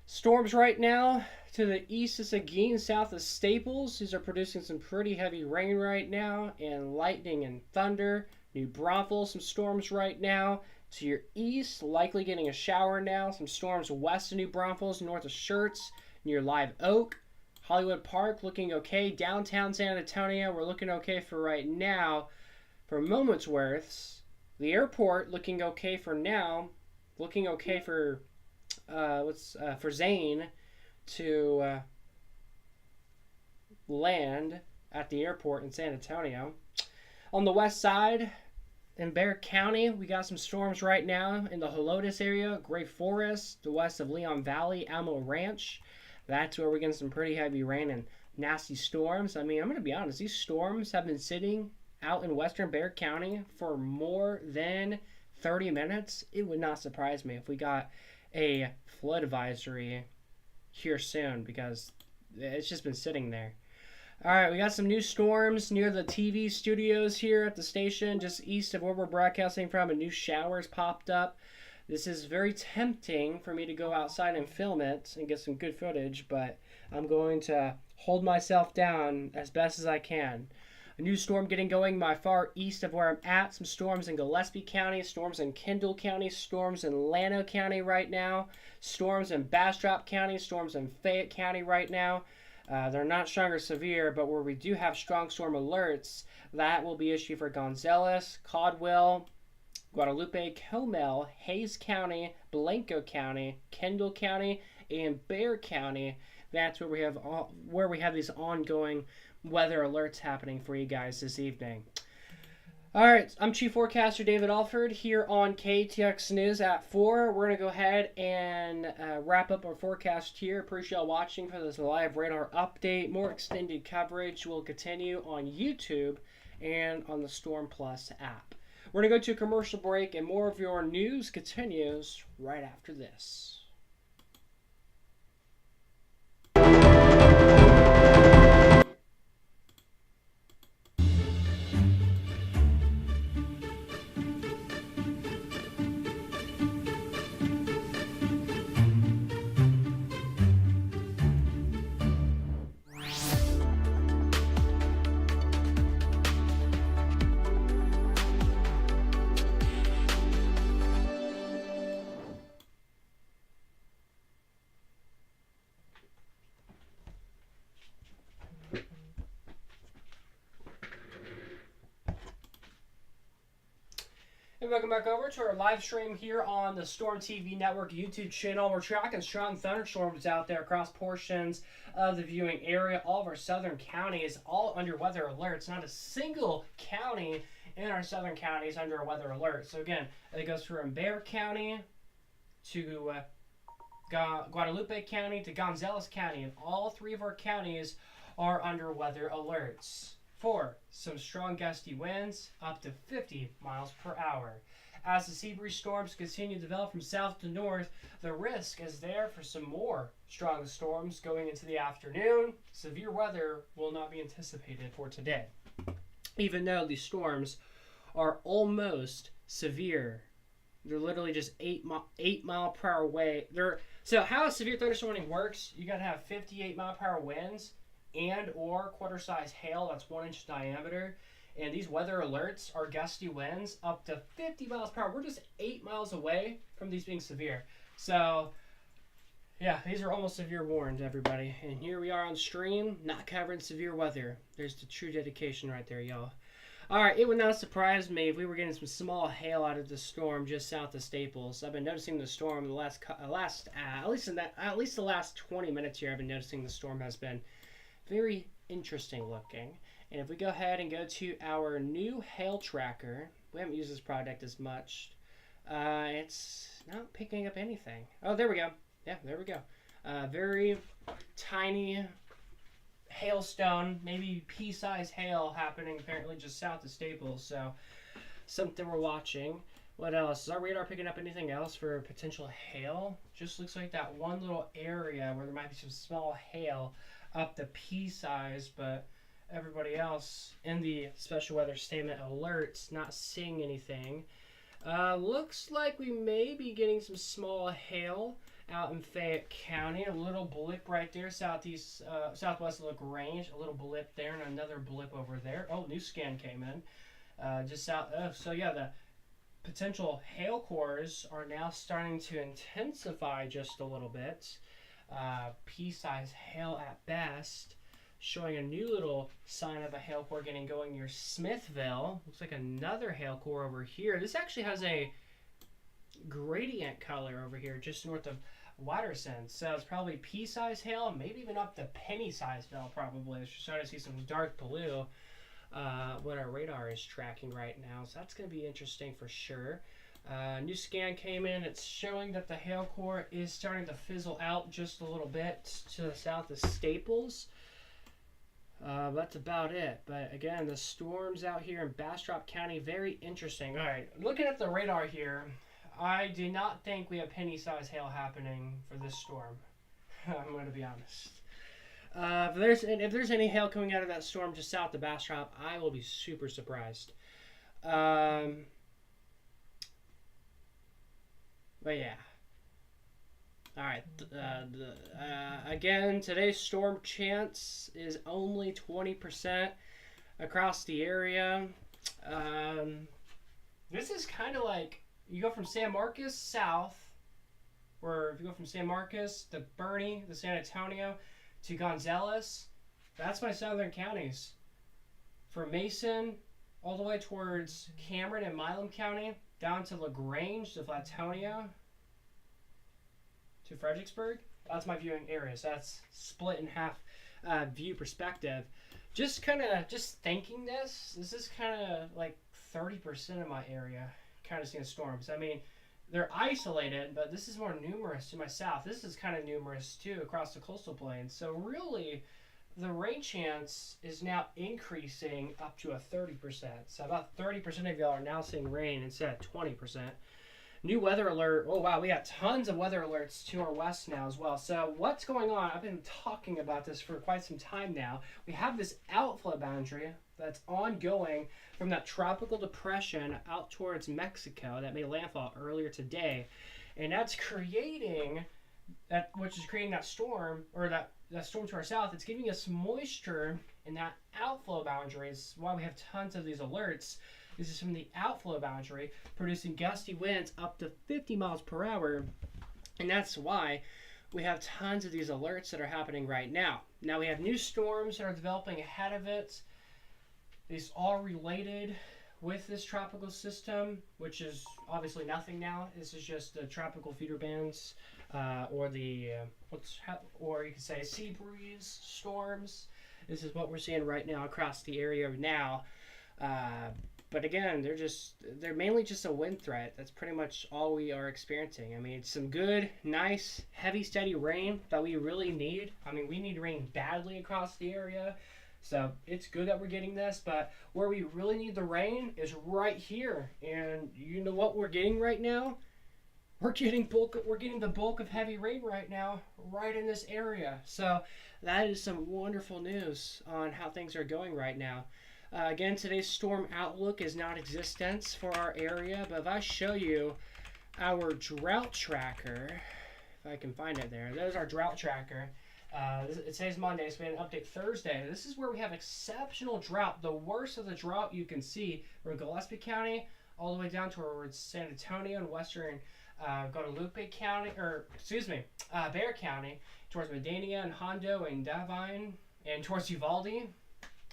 Storms right now to the east of Seguin, south of Staples. These are producing some pretty heavy rain right now, and lightning and thunder. New Braunfels, some storms right now. To your east, likely getting a shower now. Some storms west of New Braunfels, north of Schertz, near Live Oak. Hollywood Park looking okay. Downtown San Antonio, we're looking okay for right now. For moments worths, the airport looking okay for now. Looking okay for for Zane to land at the airport in San Antonio. On the west side, in Bexar County, we got some storms right now in the Helotes area, Gray Forest, the west of Leon Valley, Alamo Ranch. That's where we're getting some pretty heavy rain and nasty storms. I mean, I'm going to be honest, these storms have been sitting out in western Bexar County for more than 30 minutes. It would not surprise me if we got a flood advisory here soon, because it's just been sitting there. All right, we got some new storms near the TV studios here at the station, just east of where we're broadcasting from, and new showers popped up. This is very tempting for me to go outside and film it and get some good footage, but I'm going to hold myself down as best as I can. A new storm getting going my far east of where I'm at. Some storms in Gillespie County, storms in Kendall County, storms in Llano County right now, storms in Bastrop County, storms in Fayette County right now. They're not strong or severe, but where we do have strong storm alerts, that will be issued for Gonzales, Caldwell, Guadalupe, Comel, Hayes County, Blanco County, Kendall County, and Bexar County. That's where we have these ongoing weather alerts happening for you guys this evening. All right, I'm Chief Forecaster David Alford here on KTX News at 4. We're going to go ahead and wrap up our forecast here. Appreciate y'all watching for this live radar update. More extended coverage will continue on YouTube and on the Storm Plus app. We're going to go to a commercial break, and more of your news continues right after this. And welcome back over to our live stream here on the Storm TV Network YouTube channel. We're tracking strong thunderstorms out there across portions of the viewing area. All of our southern counties all under weather alerts. Not a single county in our southern counties under a weather alert. So again, it goes from Bexar County to Guadalupe County to Gonzales County, and all three of our counties are under weather alerts for some strong gusty winds up to 50 miles per hour. As the sea breeze storms continue to develop from south to north, the risk is there for some more strong storms going into the afternoon. Severe weather will not be anticipated for today. even though these storms are almost severe. They're literally just 8 mile per hour So how a severe thunderstorm warning works? You gotta have 58 mile per hour winds and or quarter size hail that's 1 inch diameter. And these weather alerts are gusty winds up to 50 miles per hour. We're just 8 miles away from these being severe. So yeah, these are almost severe warned, everybody. And here we are on stream, not covering severe weather. There's the true dedication right there, y'all. All right, it would not surprise me if we were getting some small hail out of the storm just south of Staples. I've been noticing the storm the at least the last 20 minutes here. I've been noticing the storm has been very interesting looking. And if we go ahead and go to our new hail tracker, we haven't used this product as much. It's not picking up anything. Oh, there we go. Yeah, there we go. Very tiny hailstone, maybe pea-sized hail happening apparently just south of Staples. So something we're watching. What else? Is our radar picking up anything else for potential hail? Just looks like that one little area where there might be some small hail up the pea size, but everybody else in the special weather statement alerts not seeing anything. Looks like we may be getting some small hail out in Fayette County. A little blip right there, southwest of LaGrange. A little blip there and another blip over there. Oh, new scan came in. Just south. So yeah, the potential hail cores are now starting to intensify just a little bit. Pea-sized hail at best. Showing a new little sign of a hail core getting going near Smithville. Looks like another hail core over here. This actually has a gradient color over here just north of Watterson. So it's probably pea-sized hail, maybe even up to penny-sized hail probably. We're starting to see some dark blue what our radar is tracking right now. So that's going to be interesting for sure. New scan came in. It's showing that the hail core is starting to fizzle out just a little bit to the south of Staples. That's about it. But again, the storms out here in Bastrop County, very interesting. All right, looking at the radar here, I do not think we have penny-sized hail happening for this storm. I'm going to be honest. If there's any hail coming out of that storm just south of Bastrop, I will be super surprised. But yeah. All right. Again, today's storm chance is only 20% across the area. This is kind of like you go from San Marcos south, or if you go from San Marcos to Bernie, to San Antonio, to Gonzales, that's my southern counties. From Mason all the way towards Cameron and Milam County, down to LaGrange, to Flatonia, to Fredericksburg. That's my viewing area. So that's split in half view perspective. Just thinking this is kind of like 30% of my area kind of seeing storms. I mean, they're isolated, but this is more numerous to my south. This is kind of numerous too across the coastal plains. So really, the rain chance is now increasing up to a 30%. So about 30% of y'all are now seeing rain instead of 20%. New weather alert. Oh, wow. We got tons of weather alerts to our west now as well. So what's going on? I've been talking about this for quite some time now. We have this outflow boundary that's ongoing from that tropical depression out towards Mexico that made landfall earlier today. And that's creating that storm, or that storm to our south. It's giving us moisture in that outflow boundary. Is why we have tons of these alerts. This is from the outflow boundary, producing gusty winds up to 50 miles per hour. And that's why we have tons of these alerts that are happening right now. Now we have new storms that are developing ahead of it. These all related with this tropical system, which is obviously nothing now. This is just the tropical feeder bands, or you could say sea breeze storms. This is what we're seeing right now across the area now. But again, they're mainly just a wind threat. That's pretty much all we are experiencing. I mean, it's some good, nice, heavy, steady rain that we really need. I mean, we need rain badly across the area. So it's good that we're getting this, but where we really need the rain is right here. And you know what we're getting right now? We're getting the bulk of heavy rain right now, right in this area. So that is some wonderful news on how things are going right now. Again, today's storm outlook is non-existent for our area, but if I show you our drought tracker, if I can find it there, there's our drought tracker. It says Monday, so we had an update Thursday. This is where we have exceptional drought, the worst of the drought you can see from Gillespie County all the way down towards San Antonio and western Guadalupe County, Bexar County, towards Medina and Hondo and Devine, and towards Uvalde.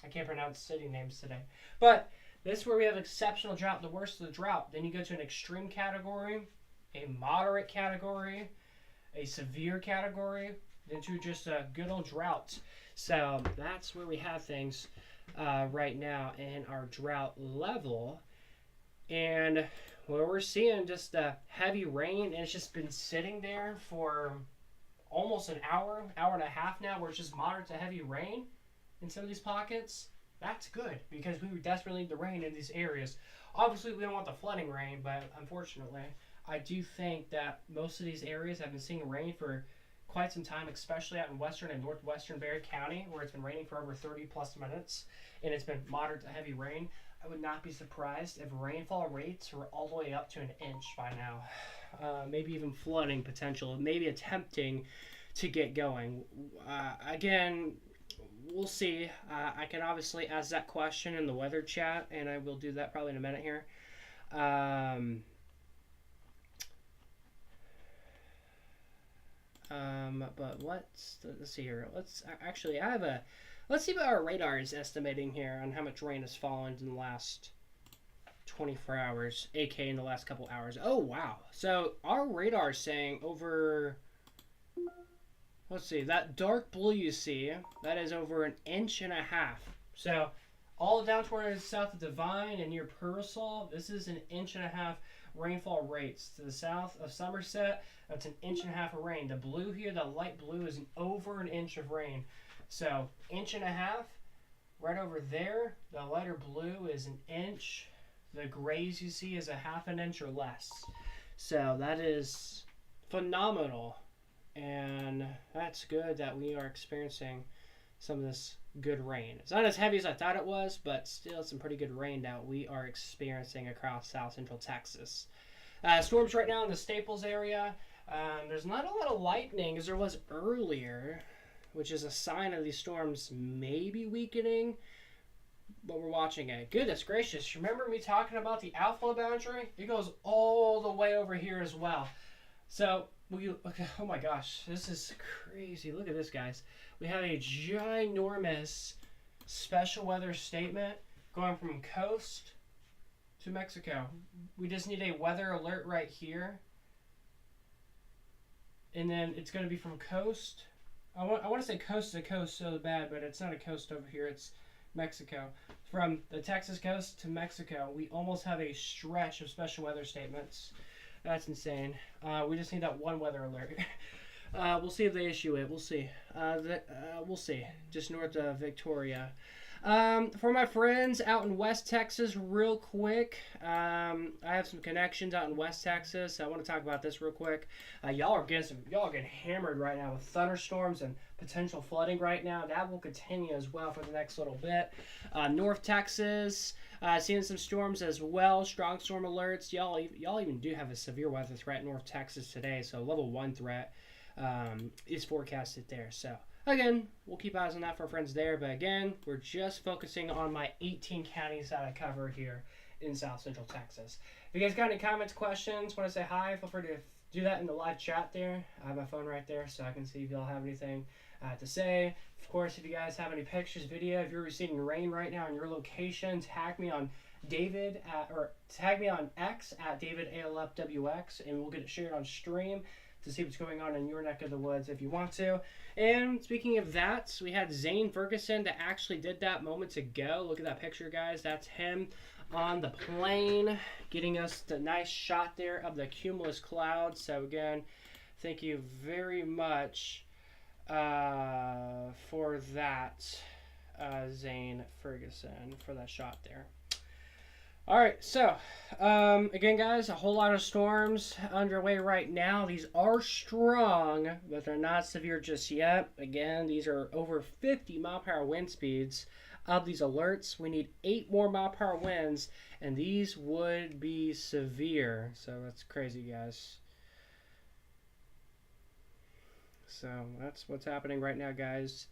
I can't pronounce city names today. But this is where we have exceptional drought, the worst of the drought. Then you go to an extreme category, a moderate category, a severe category, then to just a good old drought. So that's where we have things right now in our drought level. And where we're seeing just heavy rain, and it's just been sitting there for almost an hour and a half now, where it's just moderate to heavy rain in some of these pockets. That's good, because we desperately need the rain in these areas. Obviously, we don't want the flooding rain, but unfortunately, I do think that most of these areas have been seeing rain for quite some time, especially out in western and northwestern Bexar County, where it's been raining for over 30 plus minutes, and it's been moderate to heavy rain. I would not be surprised if rainfall rates were all the way up to an inch by now. Maybe even flooding potential, maybe attempting to get going. Again, we'll see. I can obviously ask that question in the weather chat, and I will do that probably in a minute here. But let's see here. Let's see what our radar is estimating here on how much rain has fallen in the last 24 hours, aka in the last couple hours. Oh, wow. So our radar is saying over, let's see, that dark blue you see, that is over 1.5 inches. So all down towards south of Devine and near Pearsall, this is 1.5 inches rainfall rates. To the south of Somerset, that's 1.5 inches of rain. The blue here, the light blue, is over 1 inch of rain. So 1.5 inches, right over there, the lighter blue is 1 inch. The grays you see is 0.5 inch or less. So that is phenomenal. And that's good that we are experiencing some of this good rain. It's not as heavy as I thought it was, but still some pretty good rain that we are experiencing across south central Texas. Storms right now in the Staples area. There's not a lot of lightning as there was earlier, which is a sign of these storms maybe weakening, but we're watching it. Goodness gracious, remember me talking about the outflow boundary? It goes all the way over here as well. So, oh my gosh, this is crazy. Look at this, guys. We have a ginormous special weather statement going from coast to Mexico. We just need a weather alert right here. And then it's going to be from coast. I want to say coast to coast so bad, but it's not a coast over here. It's Mexico. From the Texas coast to Mexico, we almost have a stretch of special weather statements. That's insane. We just need that one weather alert. We'll see if they issue it. We'll see. We'll see. Just north of Victoria. For my friends out in West Texas, real quick, I have some connections out in West Texas. I want to talk about this real quick. Y'all are getting hammered right now with thunderstorms and potential flooding right now. That will continue as well for the next little bit. North Texas, seeing some storms as well. Strong storm alerts. Y'all even do have a severe weather threat in North Texas today. So level 1 threat is forecasted there. So again, we'll keep eyes on that for our friends there. But again, we're just focusing on my 18 counties that I cover here in South Central Texas. If you guys got any comments, questions, want to say hi, feel free to do that in the live chat there. I have my phone right there, so I can see if y'all have anything to say. Of course, if you guys have any pictures, video, if you're receiving rain right now in your location, tag me on tag me on X at DavidALFWX, and we'll get it shared on stream to see what's going on in your neck of the woods if you want to. And speaking of that, we had Zane Ferguson that actually did that moments ago. Look at that picture, guys. That's him on the plane, getting us the nice shot there of the cumulus clouds. So again, thank you very much for that, Zane Ferguson, for that shot there. All right, so again, guys, a whole lot of storms underway right now. These are strong, but they're not severe just yet. Again, these are over 50 mile per hour wind speeds of these alerts. We need 8 more mile-per-hour winds, and these would be severe. So that's crazy, guys. So that's what's happening right now, guys.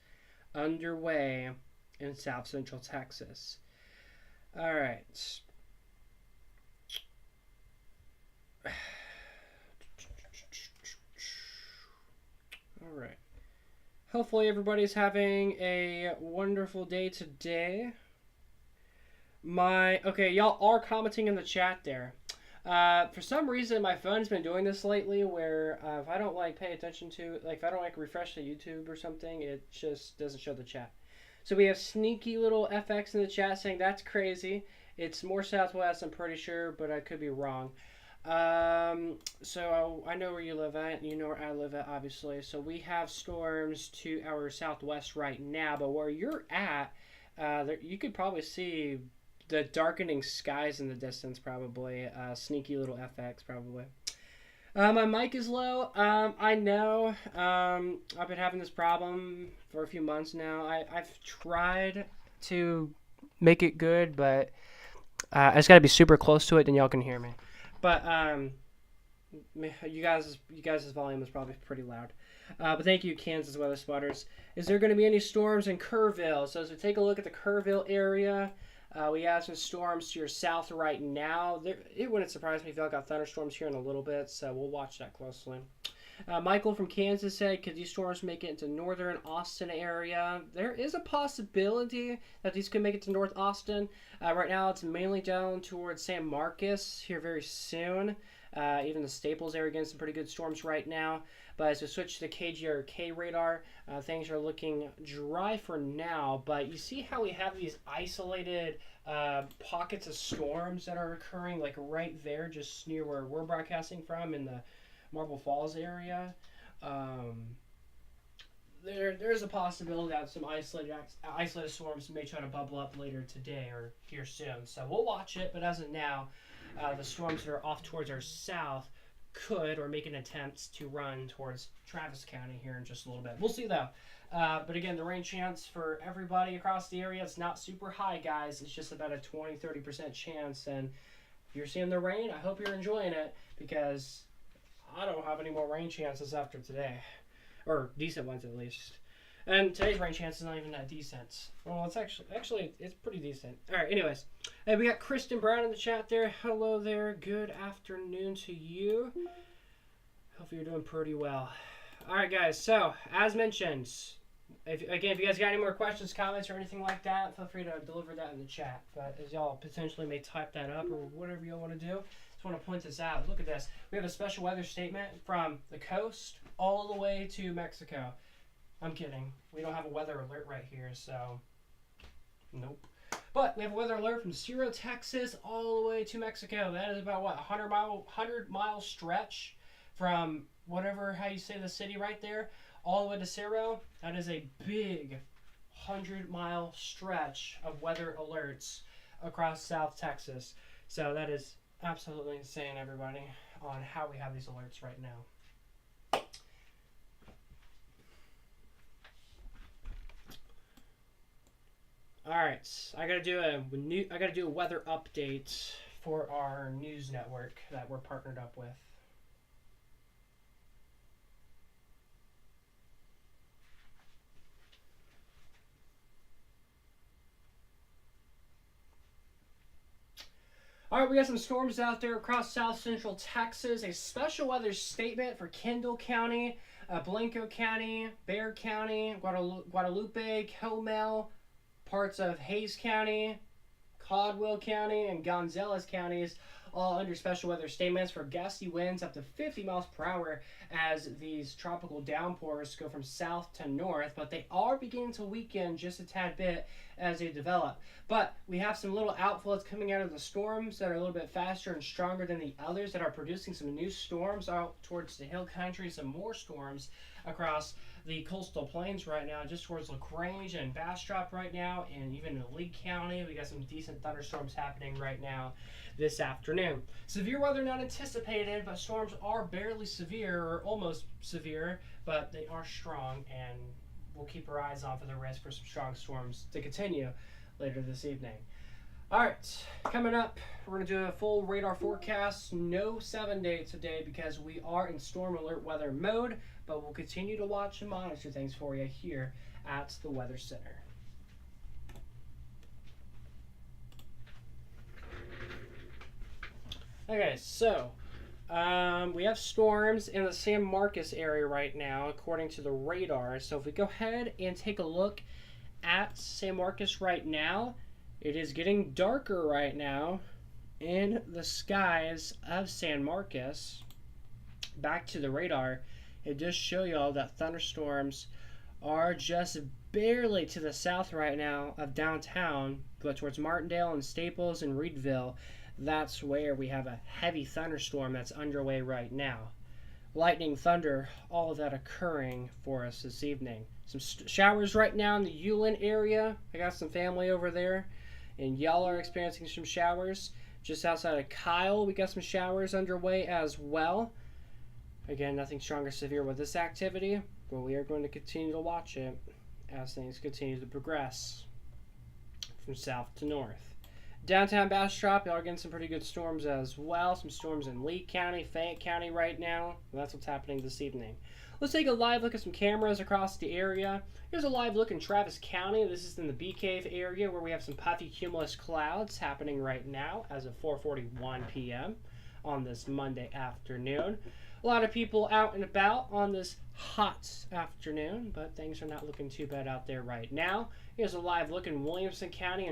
Underway in South Central Texas. All right. All right. Hopefully everybody's having a wonderful day today. Okay, y'all are commenting in the chat there. For some reason, my phone's been doing this lately, where if I don't pay attention to, if I don't refresh the YouTube or something, it just doesn't show the chat. So we have sneaky little FX in the chat saying that's crazy. It's more southwest, I'm pretty sure, but I could be wrong. So I know where you live at, you know where I live at, obviously. So we have storms to our southwest right now, but where you're at, you could probably see the darkening skies in the distance, probably. Sneaky little FX, probably. My mic is low. I know. I've been having this problem for a few months now. I've tried to make it good, but I just gotta be super close to it, then y'all can hear me. But you guys' volume is probably pretty loud. But thank you, Kansas Weather Spotters. Is there going to be any storms in Kerrville? So as we take a look at the Kerrville area, we have some storms to your south right now. It wouldn't surprise me if y'all got thunderstorms here in a little bit, so we'll watch that closely. Michael from Kansas said, could these storms make it into northern Austin area? There is a possibility that these could make it to North Austin. Right now, it's mainly down towards San Marcos here very soon. Even the Staples area getting some pretty good storms right now. But as we switch to the KGRK radar, things are looking dry for now. But you see how we have these isolated pockets of storms that are occurring right there, just near where we're broadcasting from in the Marble Falls area. There's a possibility that some isolated storms may try to bubble up later today or here soon. So we'll watch it, but as of now, the storms that are off towards our south could or make an attempt to run towards Travis County here in just a little bit. We'll see though. But again, the rain chance for everybody across the area, it's not super high, guys. It's just about a 20-30% chance. And if you're seeing the rain, I hope you're enjoying it, because I don't have any more rain chances after today. Or decent ones, at least. And today's rain chance is not even that decent. Well, it's actually it's pretty decent. All right, anyways. Hey, we got Kristen Brown in the chat there. Hello there. Good afternoon to you. Hope you're doing pretty well. All right, guys. So, as mentioned, if you guys got any more questions, comments, or anything like that, feel free to deliver that in the chat. But as y'all potentially may type that up or whatever y'all want to do, just want to point this out. Look at this. We have a special weather statement from the coast all the way to Mexico. I'm kidding. We don't have a weather alert right here, so nope. But we have a weather alert from Cerro, Texas, all the way to Mexico. That is about what, 100-mile stretch from how you say the city right there, all the way to Cerro. That is a big 100-mile stretch of weather alerts across South Texas. So that is absolutely insane, everybody, on how we have these alerts right now. All right, I gotta do a weather update for our news network that we're partnered up with. All right, we got some storms out there across South Central Texas. A special weather statement for Kendall County, Blanco County, Bexar County, Guadalupe, Comel, parts of Hayes County, Caldwell County, and Gonzales counties, all under special weather statements for gusty winds up to 50 miles per hour as these tropical downpours go from south to north, but they are beginning to weaken just a tad bit as they develop. But we have some little outflows coming out of the storms that are a little bit faster and stronger than the others that are producing some new storms out towards the hill country, some more storms across the coastal plains right now, just towards LaGrange and Bastrop right now, and even in Lee County. We got some decent thunderstorms happening right now this afternoon. Severe weather not anticipated, but storms are barely severe or almost severe, but they are strong, and we'll keep our eyes on for the risk for some strong storms to continue later this evening. All right, coming up, we're going to do a full radar forecast. No 7 day today because we are in storm alert weather mode, but we'll continue to watch and monitor things for you here at the Weather Center. Okay, so we have storms in the San Marcos area right now, according to the radar. So if we go ahead and take a look at San Marcos right now, it is getting darker right now in the skies of San Marcos. Back to the radar, it does show y'all that thunderstorms are just barely to the south right now of downtown, but towards Martindale and Staples and Reedville. That's where we have a heavy thunderstorm that's underway right now. Lightning, thunder, all of that occurring for us this evening. Some showers right now in the Ulen area. I got some family over there, and y'all are experiencing some showers. Just outside of Kyle, we got some showers underway as well. Again, nothing strong or severe with this activity, but we are going to continue to watch it as things continue to progress from south to north. Downtown Bastrop, y'all are getting some pretty good storms as well. Some storms in Lee County, Fayette County right now. And that's what's happening this evening. Let's take a live look at some cameras across the area. Here's a live look in Travis County. This is in the Bee Cave area where we have some puffy cumulus clouds happening right now as of 4:41 p.m. on this Monday afternoon. A lot of people out and about on this hot afternoon, but things are not looking too bad out there right now. Here's a live look in Williamson County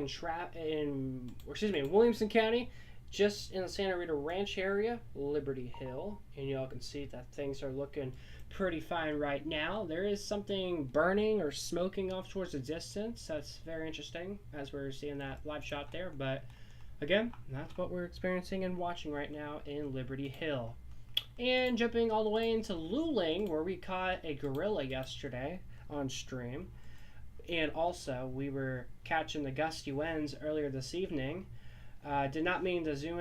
Williamson County, just in the Santa Rita Ranch area, Liberty Hill, and y'all can see that things are looking pretty fine right now. There is something burning or smoking off towards the distance. That's very interesting as we're seeing that live shot there, but again, that's what we're experiencing and watching right now in Liberty Hill. And jumping all the way into Luling, where we caught a gorilla yesterday on stream. And also, we were catching the gusty winds earlier this evening. Did not mean to zoom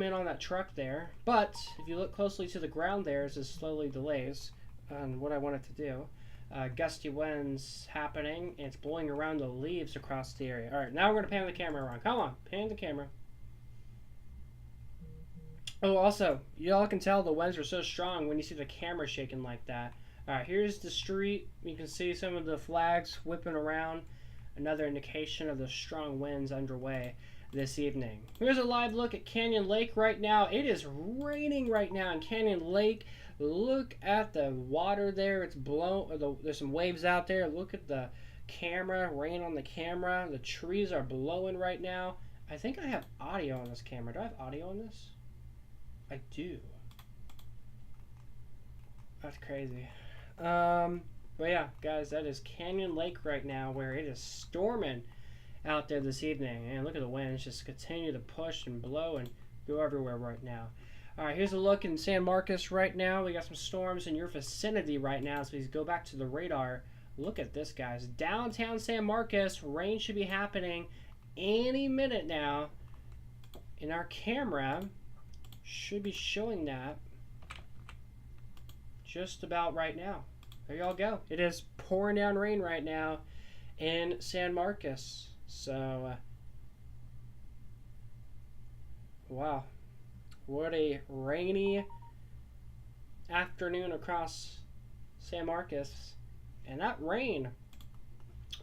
in on that truck there. But if you look closely to the ground there, as it slowly delays on what I wanted to do. Gusty winds happening, and it's blowing around the leaves across the area. All right, now we're going to pan the camera around. Come on, pan the camera. Oh, also, y'all can tell the winds are so strong when you see the camera shaking like that. Alright, here's the street. You can see some of the flags whipping around. Another indication of the strong winds underway this evening. Here's a live look at Canyon Lake right now. It is raining right now in Canyon Lake. Look at the water there. It's there's some waves out there. Look at the camera, rain on the camera. The trees are blowing right now. I think I have audio on this camera. Do I have audio on this? I do. That's crazy. But yeah, guys, that is Canyon Lake right now, where it is storming out there this evening. And look at the winds just continue to push and blow and go everywhere right now. All right, here's a look in San Marcos right now. We got some storms in your vicinity right now. So please go back to the radar. Look at this, guys. Downtown San Marcos, rain should be happening any minute now. And our camera should be showing that just about right now. There y'all go. It is pouring down rain right now in San Marcos. So, wow. What a rainy afternoon across San Marcos. And that rain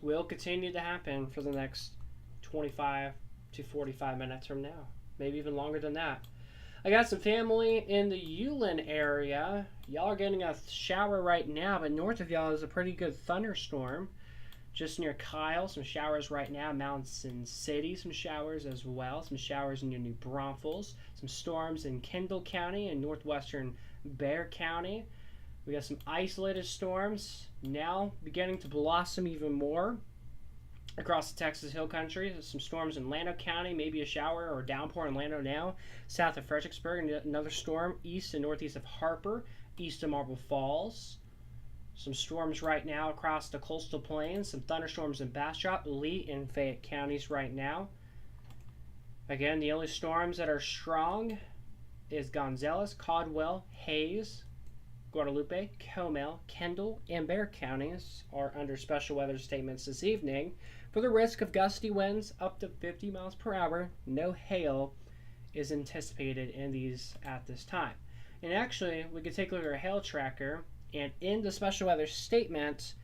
will continue to happen for the next 25 to 45 minutes from now. Maybe even longer than that. I got some family in the Ulen area. Y'all are getting a shower right now, but north of y'all is a pretty good thunderstorm. Just near Kyle, some showers right now. Mountain City, some showers as well. Some showers in your New Braunfels. Some storms in Kendall County and northwestern Bexar County. We got some isolated storms now beginning to blossom even more across the Texas Hill Country. There's some storms in Llano County, maybe a shower or downpour in Llano now. South of Fredericksburg, and another storm east and northeast of Harper, east of Marble Falls. Some storms right now across the coastal plains. Some thunderstorms in Bastrop, Lee, and Fayette counties right now. Again, the only storms that are strong is Gonzales, Caldwell, Hayes, Guadalupe, Comal, Kendall, and Bexar counties are under special weather statements this evening for the risk of gusty winds up to 50 miles per hour. No hail is anticipated in these at this time. And actually, we could take a look at our hail tracker, and in the special weather statement,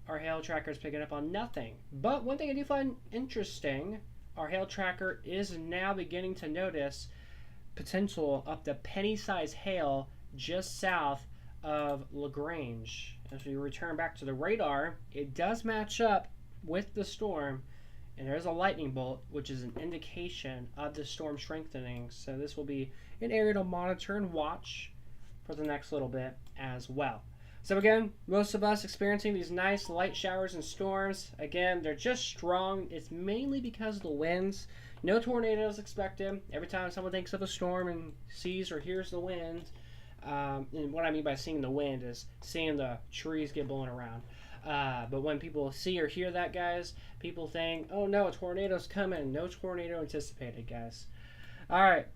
our hail tracker is picking up on nothing. But one thing I do find interesting, our hail tracker is now beginning to notice potential up to penny-sized hail just south of LaGrange. As we return back to the radar, it does match up with the storm, and there's a lightning bolt, which is an indication of the storm strengthening. So this will be an area to monitor and watch for the next little bit as well. So again, most of us experiencing these nice light showers and storms. Again, they're just strong. It's mainly because of the winds. No tornadoes expected. Every time someone thinks of a storm and sees or hears the wind, and what I mean by seeing the wind is seeing the trees get blown around. But when people see or hear that, guys, people think, oh no, a tornado's coming. No tornado anticipated, guys. All right.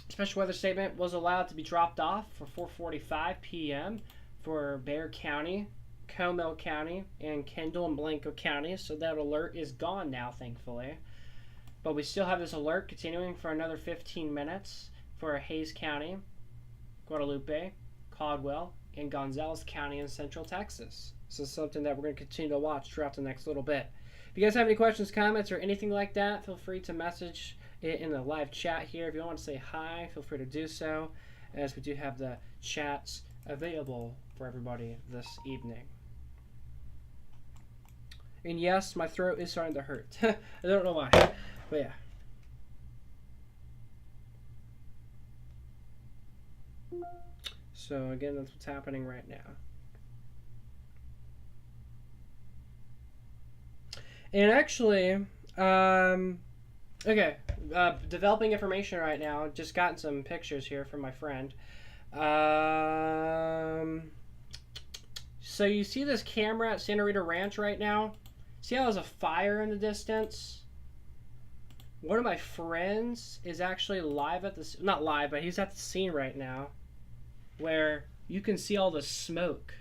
Special weather statement was allowed to be dropped off for 4:45 p.m. for Bexar County, Comal County, and Kendall and Blanco counties. So that alert is gone now, thankfully. But we still have this alert continuing for another 15 minutes for Hays County, Guadalupe, Caldwell, and Gonzales County in Central Texas. So something that we're going to continue to watch throughout the next little bit. If you guys have any questions, comments, or anything like that, feel free to message it in the live chat here. If you want to say hi, feel free to do so, as we do have the chats available for everybody this evening. And yes, my throat is starting to hurt. I don't know why, but yeah. So again, that's what's happening right now. And actually, developing information right now. Just gotten some pictures here from my friend. So you see this camera at Santa Rita Ranch right now? See how there's a fire in the distance? One of my friends is actually live at this, not live, but he's at the scene right now, where you can see all the smoke.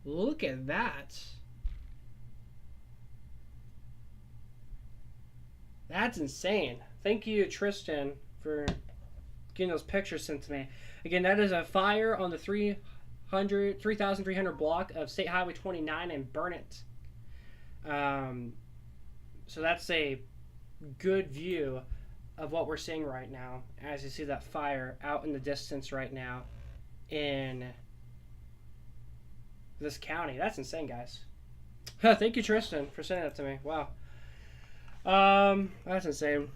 Look at that. That's insane. Thank you, Tristan, for getting those pictures sent to me. Again, that is a fire on the 3,300 block of State Highway 29 in Burnett. So that's a good view of what we're seeing right now, as you see that fire out in the distance right now in this county. That's insane, guys. Thank you, Tristan, for sending that to me. Wow. That's insane.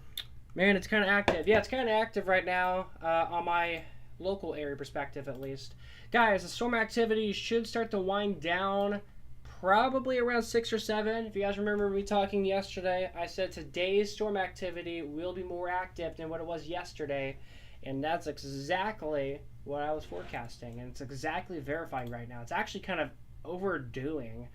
Man, it's kind of active. Yeah, it's kind of active right now, on my local area perspective, at least. Guys, the storm activity should start to wind down probably around 6 or 7. If you guys remember me talking yesterday, I said today's storm activity will be more active than what it was yesterday, and that's exactly what I was forecasting, and it's exactly verifying right now. It's actually kind of overdoing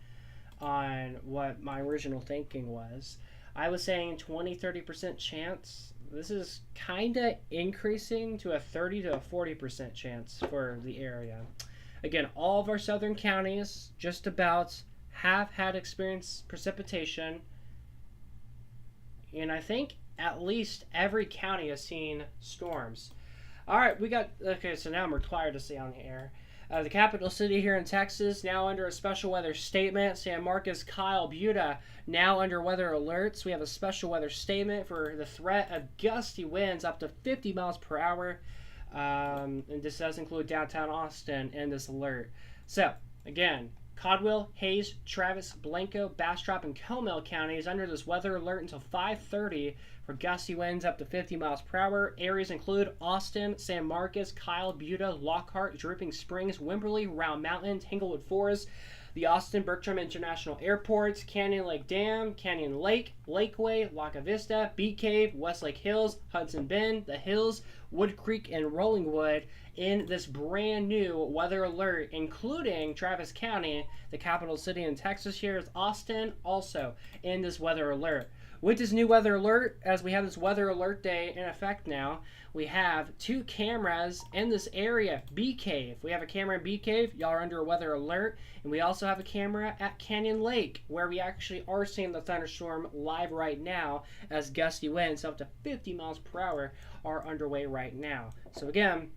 on what my original thinking was. I was saying 20-30% chance. This is kind of increasing to a 30 to a 40% chance for the area. Again, all of our southern counties just about have had experienced precipitation, and I think at least every county has seen storms. All right, okay, so now I'm required to stay on the air. The capital city here in Texas, now under a special weather statement. San Marcos, Kyle, Buda, now under weather alerts. We have a special weather statement for the threat of gusty winds up to 50 miles per hour. And this does include downtown Austin in this alert. So, again, Caldwell, Hays, Travis, Blanco, Bastrop, and Comal counties under this weather alert until 5:30 for gusty winds up to 50 miles per hour. Areas include Austin, San Marcos, Kyle, Buda, Lockhart, Dripping Springs, Wimberley, Round Mountain, Tanglewood Forest, the Austin Bergstrom International Airports, Canyon Lake Dam, Canyon Lake, Lakeway, Laca Vista, Bee Cave, Westlake Hills, Hudson Bend, The Hills, Wood Creek, and Rollingwood in this brand new weather alert, including Travis County, the capital city in Texas here is Austin, also in this weather alert. with this new weather alert, as we have this weather alert day in effect now, we have 2 cameras in this area. Bee Cave. We have a camera in Bee Cave. Y'all are under a weather alert. And we also have a camera at Canyon Lake, where we actually are seeing the thunderstorm live right now, as gusty winds up to 50 miles per hour are underway right now. So again,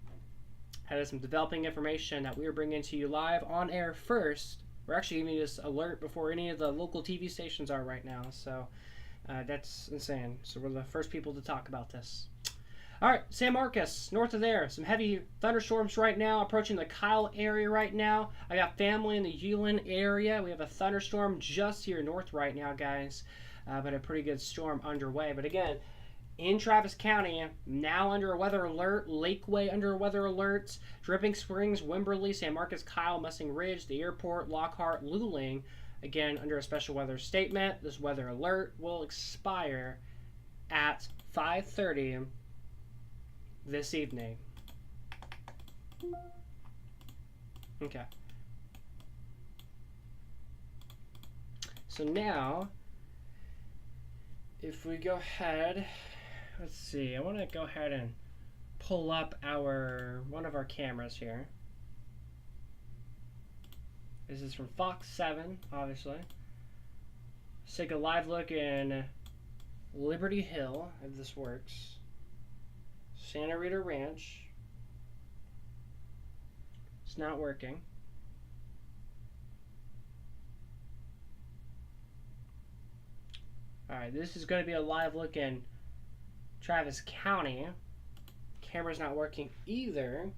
that is some developing information that we are bringing to you live on air first. We're actually giving you this alert before any of the local TV stations are right now. So that's insane. So we're the first people to talk about this. All right, San Marcos, north of there, some heavy thunderstorms right now, approaching the Kyle area right now. I got family in the Ulan area. We have a thunderstorm just here north right now, guys, but a pretty good storm underway. But again, in Travis County, now under a weather alert, Lakeway under a weather alert, Dripping Springs, Wimberley, San Marcos, Kyle, Messing Ridge, the airport, Lockhart, Luling, again under a special weather statement. This weather alert will expire at 5:30 this evening. Okay. So now, if we go ahead, let's see, I want to go ahead and pull up one of our cameras here. This is from Fox 7, obviously. Let's take a live look in Liberty Hill, if this works. Santa Rita Ranch. It's not working. Alright, this is going to be a live look in Travis County. Camera's not working either.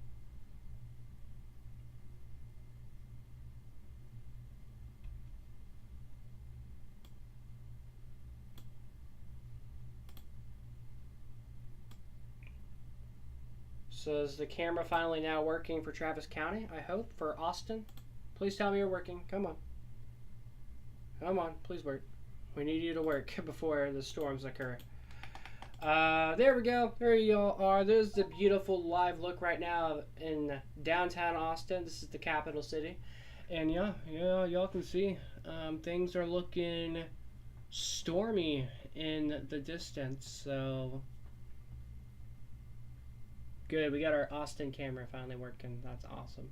So is the camera finally now working for Travis County, I hope, for Austin? Please tell me you're working. Come on. Come on, please work. We need you to work before the storms occur. There we go. There you all are. There's the beautiful live look right now in downtown Austin. This is the capital city. And yeah, y'all can see things are looking stormy in the distance. So good. We got our Austin camera finally working. That's awesome.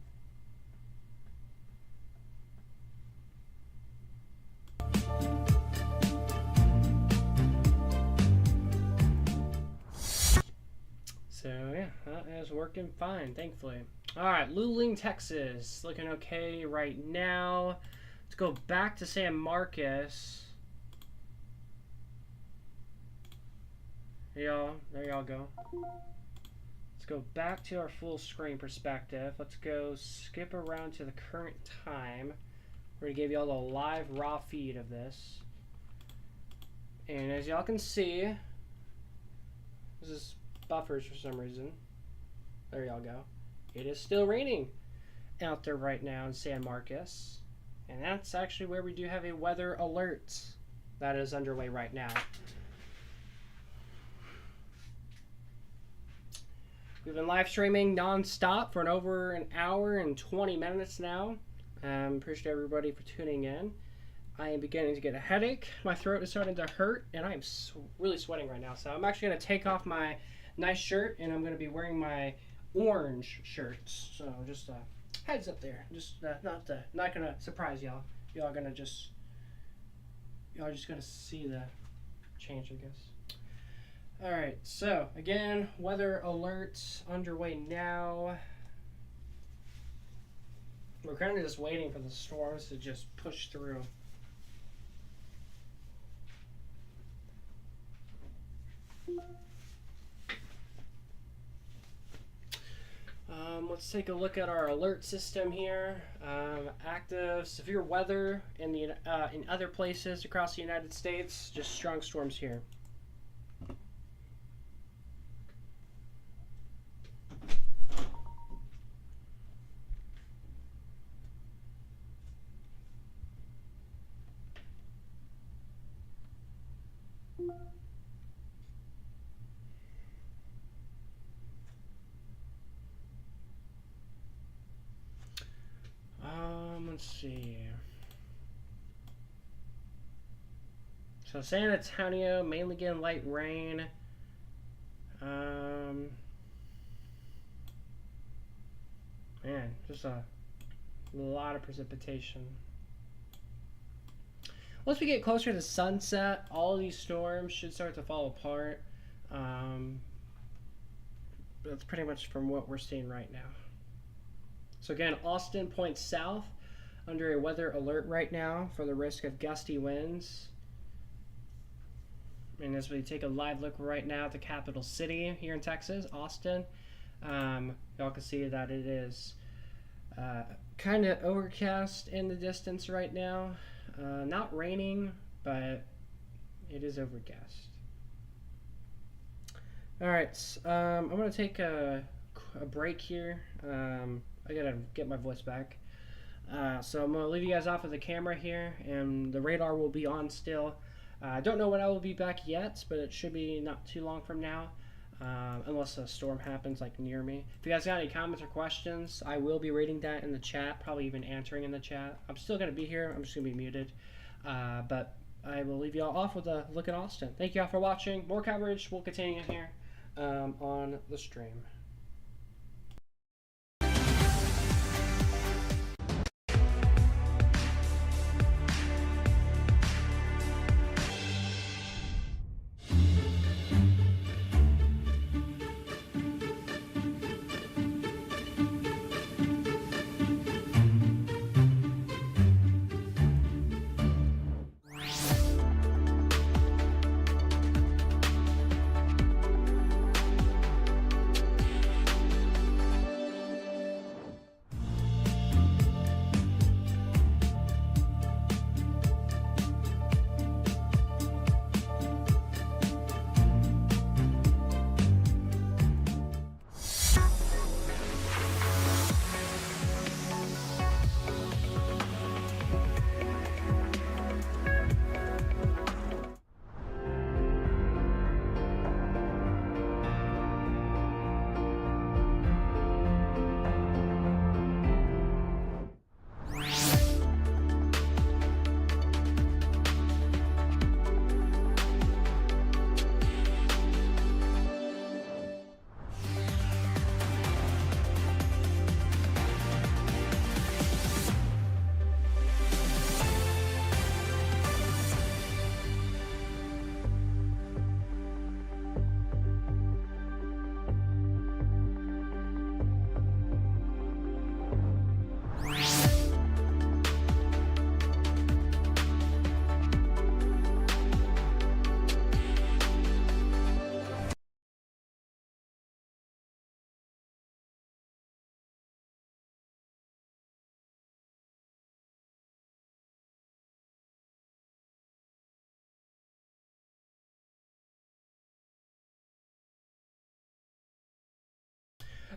So yeah, that is working fine, thankfully. Alright, Luling, Texas. Looking okay right now. Let's go back to San Marcos. There y'all go. Let's go back to our full screen perspective. Let's go skip around to the current time. We're going to give y'all a live raw feed of this. And as y'all can see, this is buffers for some reason. There y'all go. It is still raining out there right now in San Marcos. And that's actually where we do have a weather alert that is underway right now. We've been live streaming non-stop for over an hour and 20 minutes now. Appreciate everybody for tuning in. I am beginning to get a headache. My throat is starting to hurt, and I'm really sweating right now. So I'm actually going to take off my nice shirt, and I'm going to be wearing my orange shirts. So just heads up there. Just not going to surprise y'all. Y'all just going to see the change, I guess. All right. So again, weather alerts underway now. We're kind of just waiting for the storms to just push through. Let's take a look at our alert system here. Active severe weather in other places across the United States. Just strong storms here. Let's see. So San Antonio, mainly getting light rain. Man, just a lot of precipitation. Once we get closer to sunset, all these storms should start to fall apart. That's pretty much from what we're seeing right now. So again, Austin points south under a weather alert right now for the risk of gusty winds. And as we take a live look right now at the capital city here in Texas, Austin, y'all can see that it is kind of overcast in the distance right now. Not raining, but it is overcast. All right, I'm going to take a break here. I got to get my voice back. So I'm going to leave you guys off of the camera here, and the radar will be on still. I don't know when I will be back yet, but it should be not too long from now, unless a storm happens like near me. If you guys got any comments or questions, I will be reading that in the chat, probably even answering in the chat. I'm still going to be here. I'm just going to be muted. But I will leave you all off with a look at Austin. Thank you all for watching. More coverage will continue here on the stream.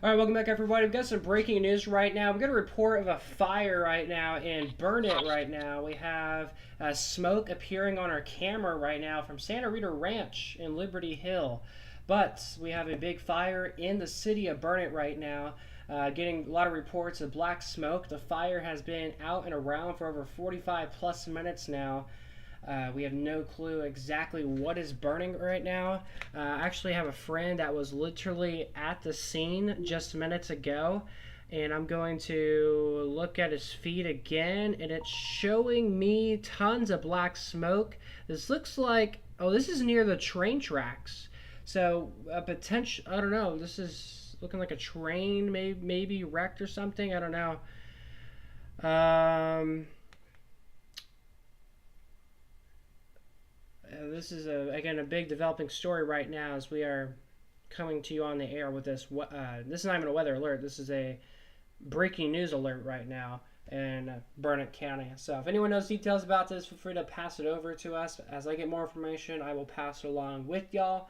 All right, welcome back, everybody. We've got some breaking news right now. We've got a report of a fire right now in Burnett right now. We have smoke appearing on our camera right now from Santa Rita Ranch in Liberty Hill. But we have a big fire in the city of Burnett right now. Getting a lot of reports of black smoke. The fire has been out and around for over 45 plus minutes now. We have no clue exactly what is burning right now. I actually have a friend that was literally at the scene just minutes ago, and I'm going to look at his feed again, and it's showing me tons of black smoke. This looks like, oh, this is near the train tracks. So a potential, I don't know, this is looking like a train maybe wrecked or something. I don't know. This is, again, a big developing story right now as we are coming to you on the air with this. This is not even a weather alert. This is a breaking news alert right now in Burnett County. So if anyone knows details about this, feel free to pass it over to us. As I get more information, I will pass it along with y'all.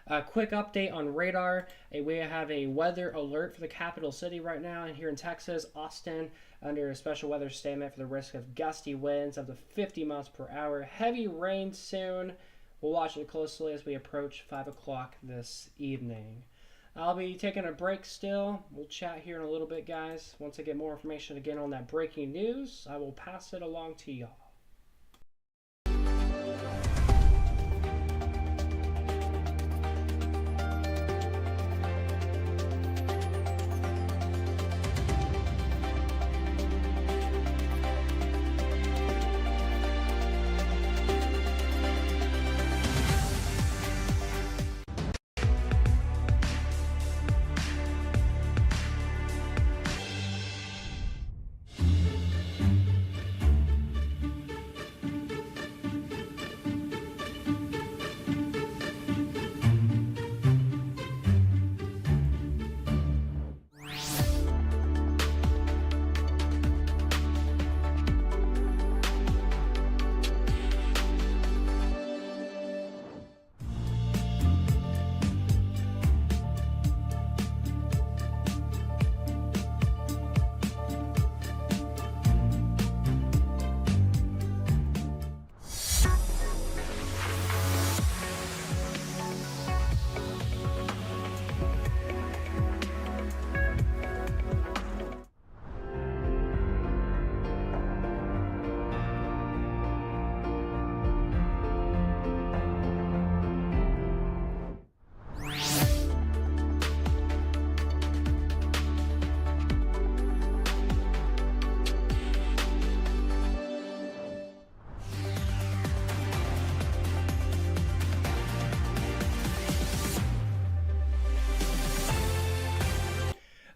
A quick update on radar. We have a weather alert for the capital city right now, and here in Texas, Austin, under a special weather statement for the risk of gusty winds up to 50 miles per hour. Heavy rain soon. We'll watch it closely as we approach 5 o'clock this evening. I'll be taking a break still. We'll chat here in a little bit, guys. Once I get more information again on that breaking news, I will pass it along to y'all.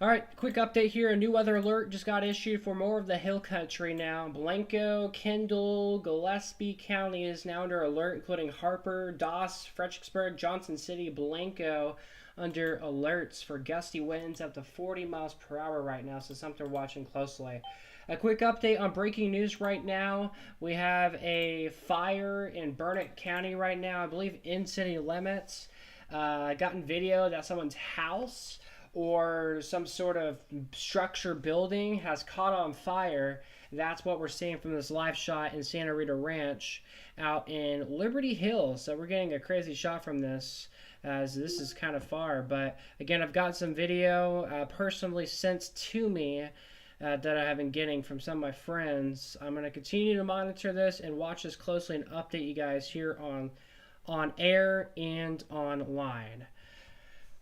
All right, quick update here. A new weather alert just got issued for more of the hill country now. Blanco, Kendall, Gillespie County is now under alert, including Harper, Doss, Fredericksburg, Johnson City, Blanco under alerts for gusty winds up to 40 miles per hour right now, so something we're watching closely. A quick update on breaking news right now. We have a fire in Burnett County right now, I believe in city limits. Gotten video that someone's house or some sort of structure building has caught on fire. That's what we're seeing from this live shot in Santa Rita Ranch out in Liberty Hills. So we're getting a crazy shot from this, as this is kind of far. But again, I've got some video personally sent to me that I have been getting from some of my friends. I'm going to continue to monitor this and watch this closely and update you guys here on air and online.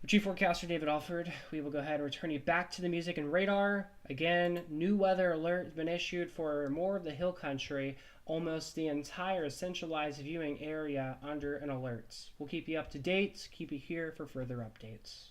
Chief Forecaster David Alford, we will go ahead and return you back to the music and radar. Again, new weather alert has been issued for more of the hill country, almost the entire centralized viewing area under an alert. We'll keep you up to date, keep you here for further updates.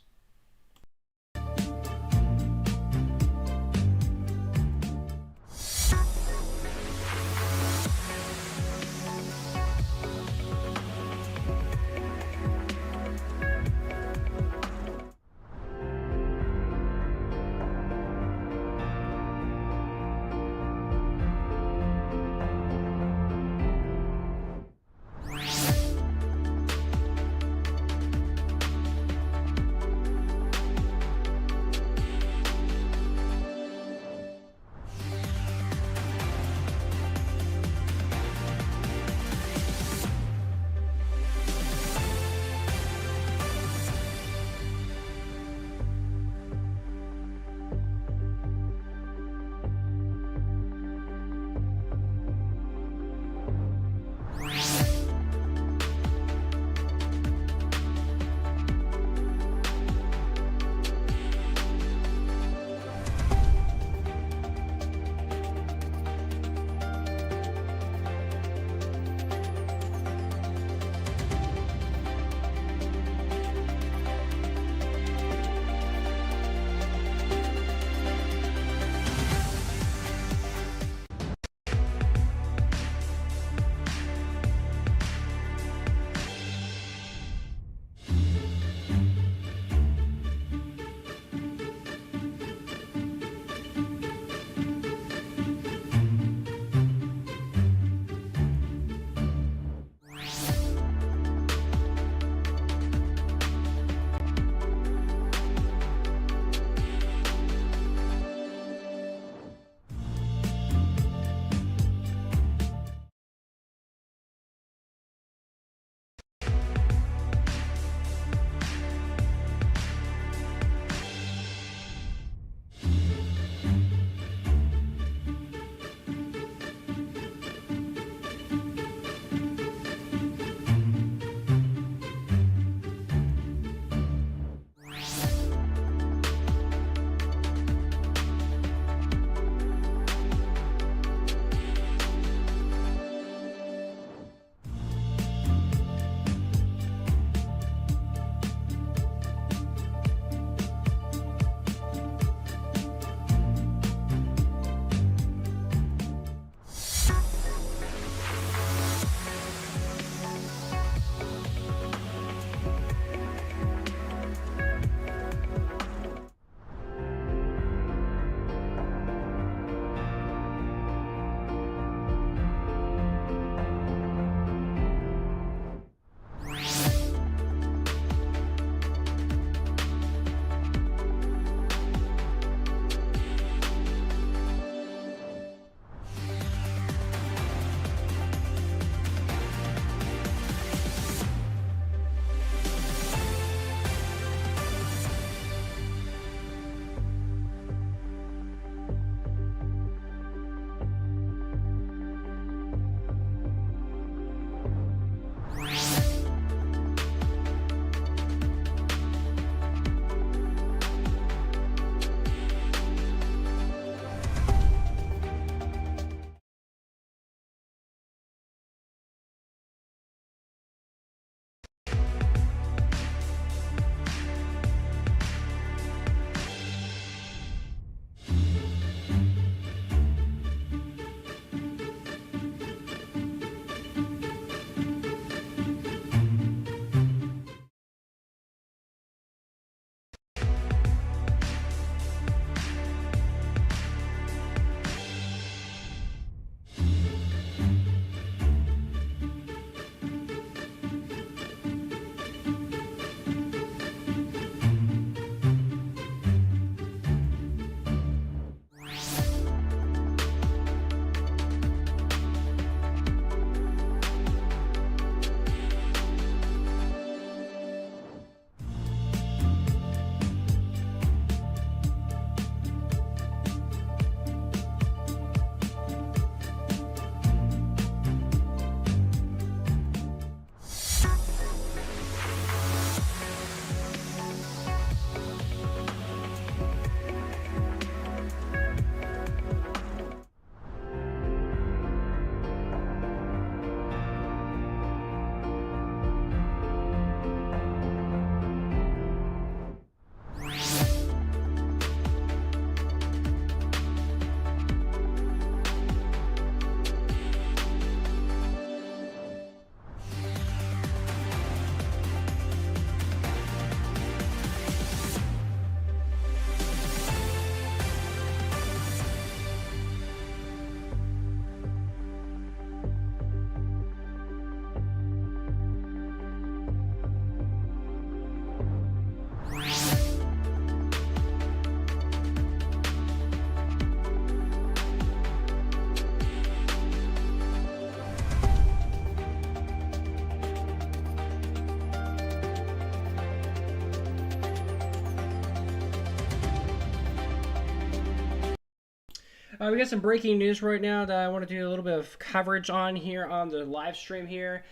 We got some breaking news right now that I want to do a little bit of coverage on here on the live stream here.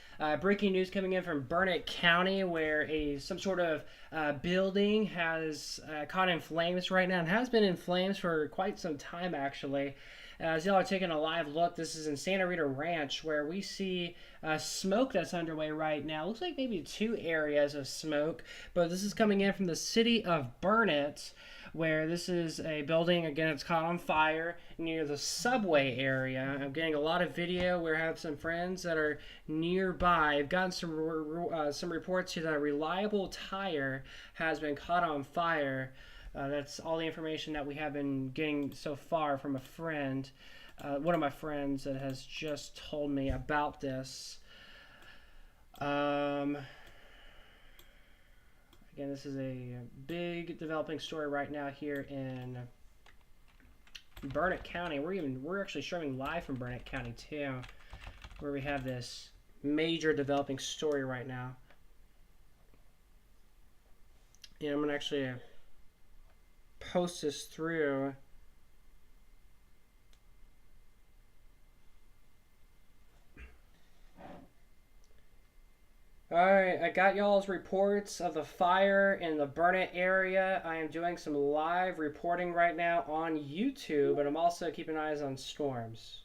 Breaking news coming in from Burnett County, where some sort of building has caught in flames right now and has been in flames for quite some time actually. As y'all are taking a live look, this is in Santa Rita Ranch, where we see smoke that's underway right now. Looks like maybe 2 areas of smoke, but this is coming in from the city of Burnett, where this is a building, again, it's caught on fire near the subway area. I'm getting a lot of video where I have some friends that are nearby. I've gotten some reports here that a reliable tire has been caught on fire. That's all the information that we have been getting so far from a friend, one of my friends that has just told me about this. Again, this is a big developing story right now here in Burnett County. We're actually streaming live from Burnett County too, where we have this major developing story right now. Yeah, I'm gonna actually post this through. Alright, I got y'all's reports of the fire in the Burnett area. I am doing some live reporting right now on YouTube, but I'm also keeping eyes on storms.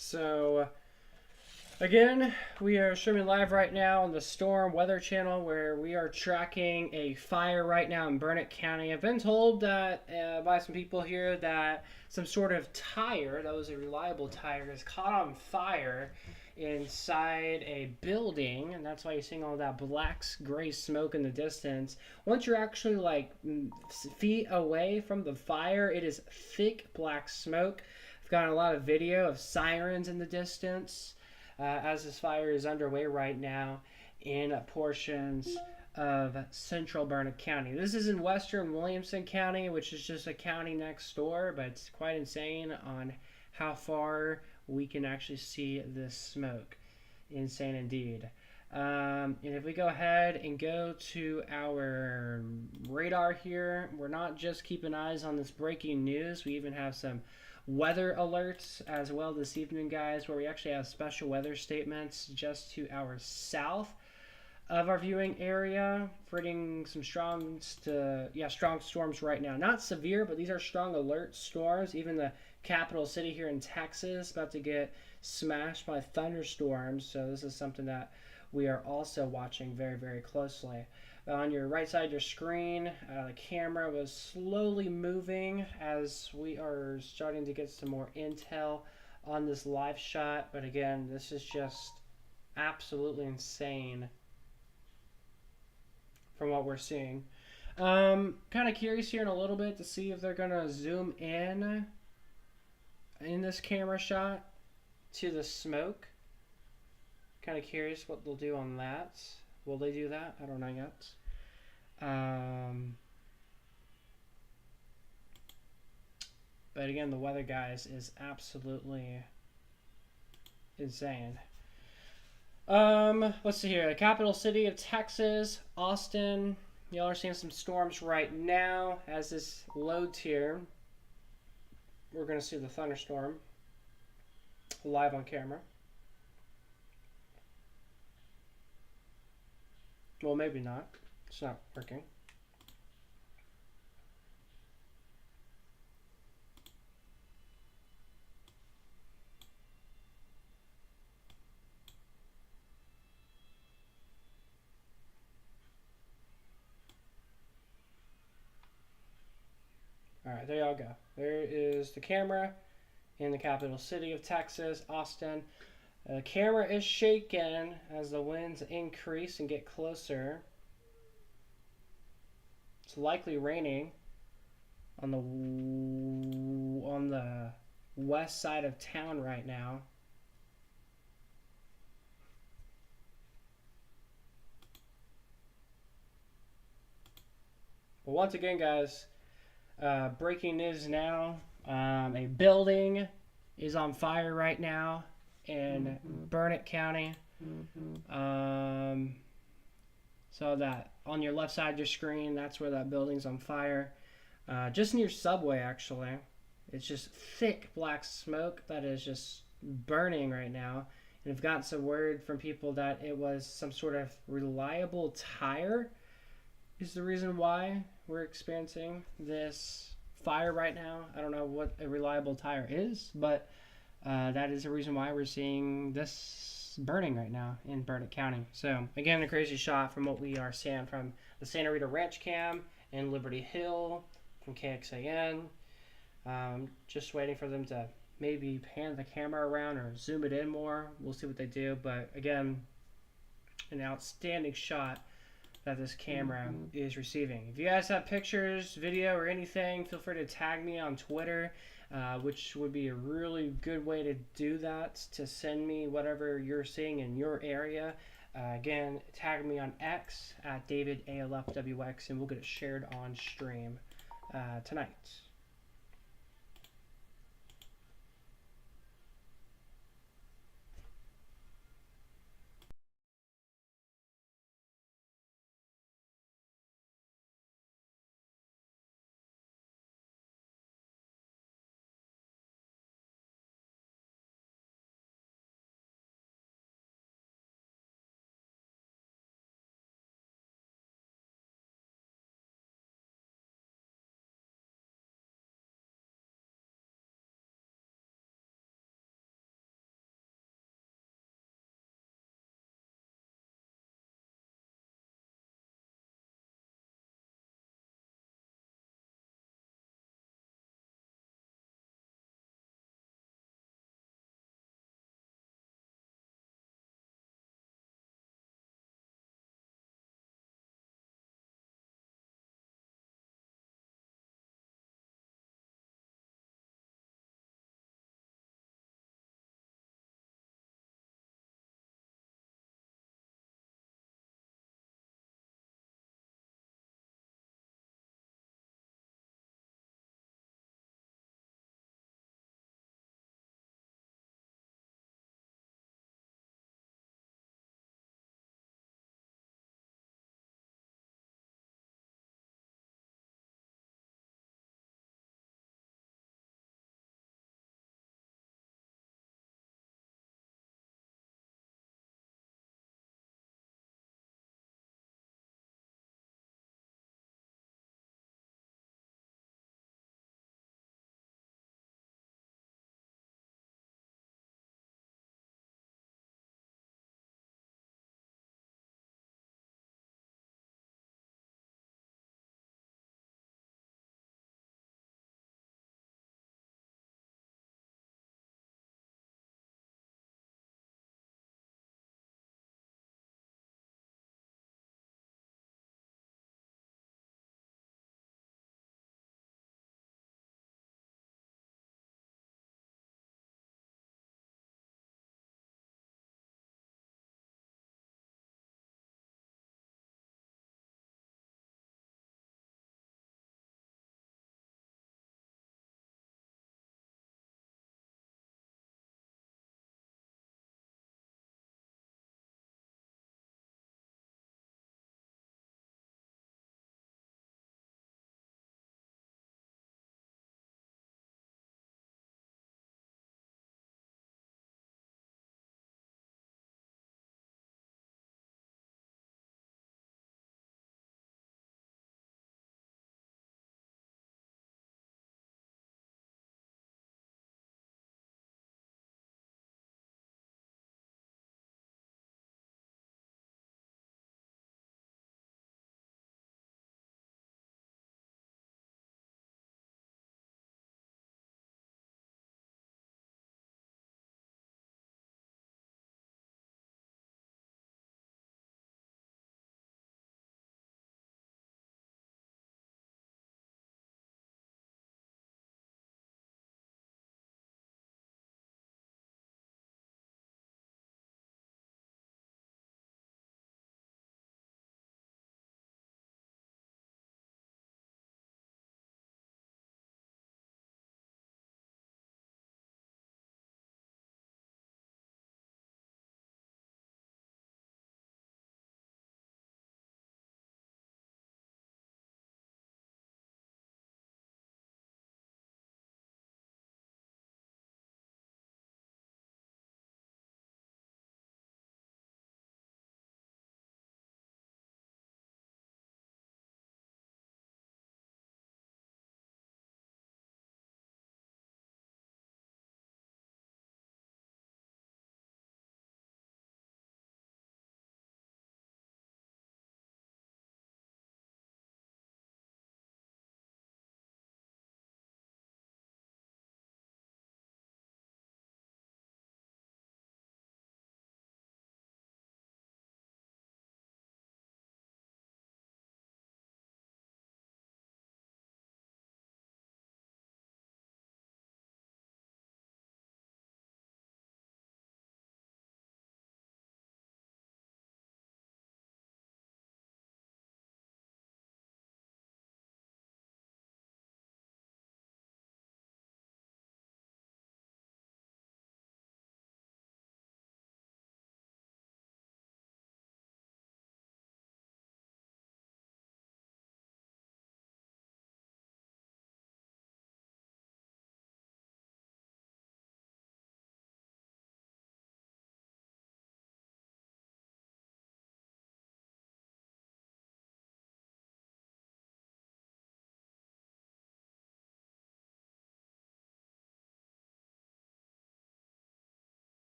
So, again, we are streaming live right now on the Storm Weather Channel, where we are tracking a fire right now in Burnett County. I've been told that by some people here that some sort of tire, that was a reliable tire, is caught on fire inside a building, and that's why you're seeing all that black gray smoke in the distance. Once you're actually like feet away from the fire, it is thick black smoke. I've gotten a lot of video of sirens in the distance as this fire is underway right now in portions of central Burnett County. This is in western Williamson County, which is just a county next door, but it's quite insane on how far we can actually see this smoke. Insane indeed. And if we go ahead and go to our radar here, we're not just keeping eyes on this breaking news. We even have some weather alerts as well this evening, guys, where we actually have special weather statements just to our south of our viewing area, bringing some strong storms right now. Not severe, but these are strong alert storms. Even the capital city here in Texas about to get smashed by thunderstorms. So this is something that we are also watching very, very closely. On your right side of your screen, the camera was slowly moving as we are starting to get some more intel on this live shot. But again, this is just absolutely insane from what we're seeing. Kind of curious here in a little bit to see if they're going to zoom in this camera shot to the smoke. Kind of curious what they'll do on that. Will they do that? I don't know yet. But again, the weather, guys, is absolutely insane. Let's see here. The capital city of Texas, Austin. Y'all are seeing some storms right now. As this loads here, we're going to see the thunderstorm live on camera. Well, maybe not. It's not working. All right, there y'all go. There is the camera in the capital city of Texas, Austin. The camera is shaking as the winds increase and get closer. It's likely raining on the west side of town right now. But once again, guys, breaking news now. A building is on fire right now in Burnett County. So that on your left side of your screen, that's where that building's on fire. Just near Subway, actually. It's just thick black smoke that is just burning right now. And I've gotten some word from people that it was some sort of reliable tire is the reason why we're experiencing this fire right now. I don't know what a reliable tire is, but that is the reason why we're seeing this burning right now in Burnett County. So again, a crazy shot from what we are seeing from the Santa Rita Ranch Cam in Liberty Hill from KXAN. Just waiting for them to maybe pan the camera around or zoom it in more. We'll see what they do, but again, an outstanding shot that this camera is receiving. If you guys have pictures, video, or anything, feel free to tag me on Twitter, which would be a really good way to do that, to send me whatever you're seeing in your area. Again, tag me on X at DavidALFWX, and we'll get it shared on stream tonight.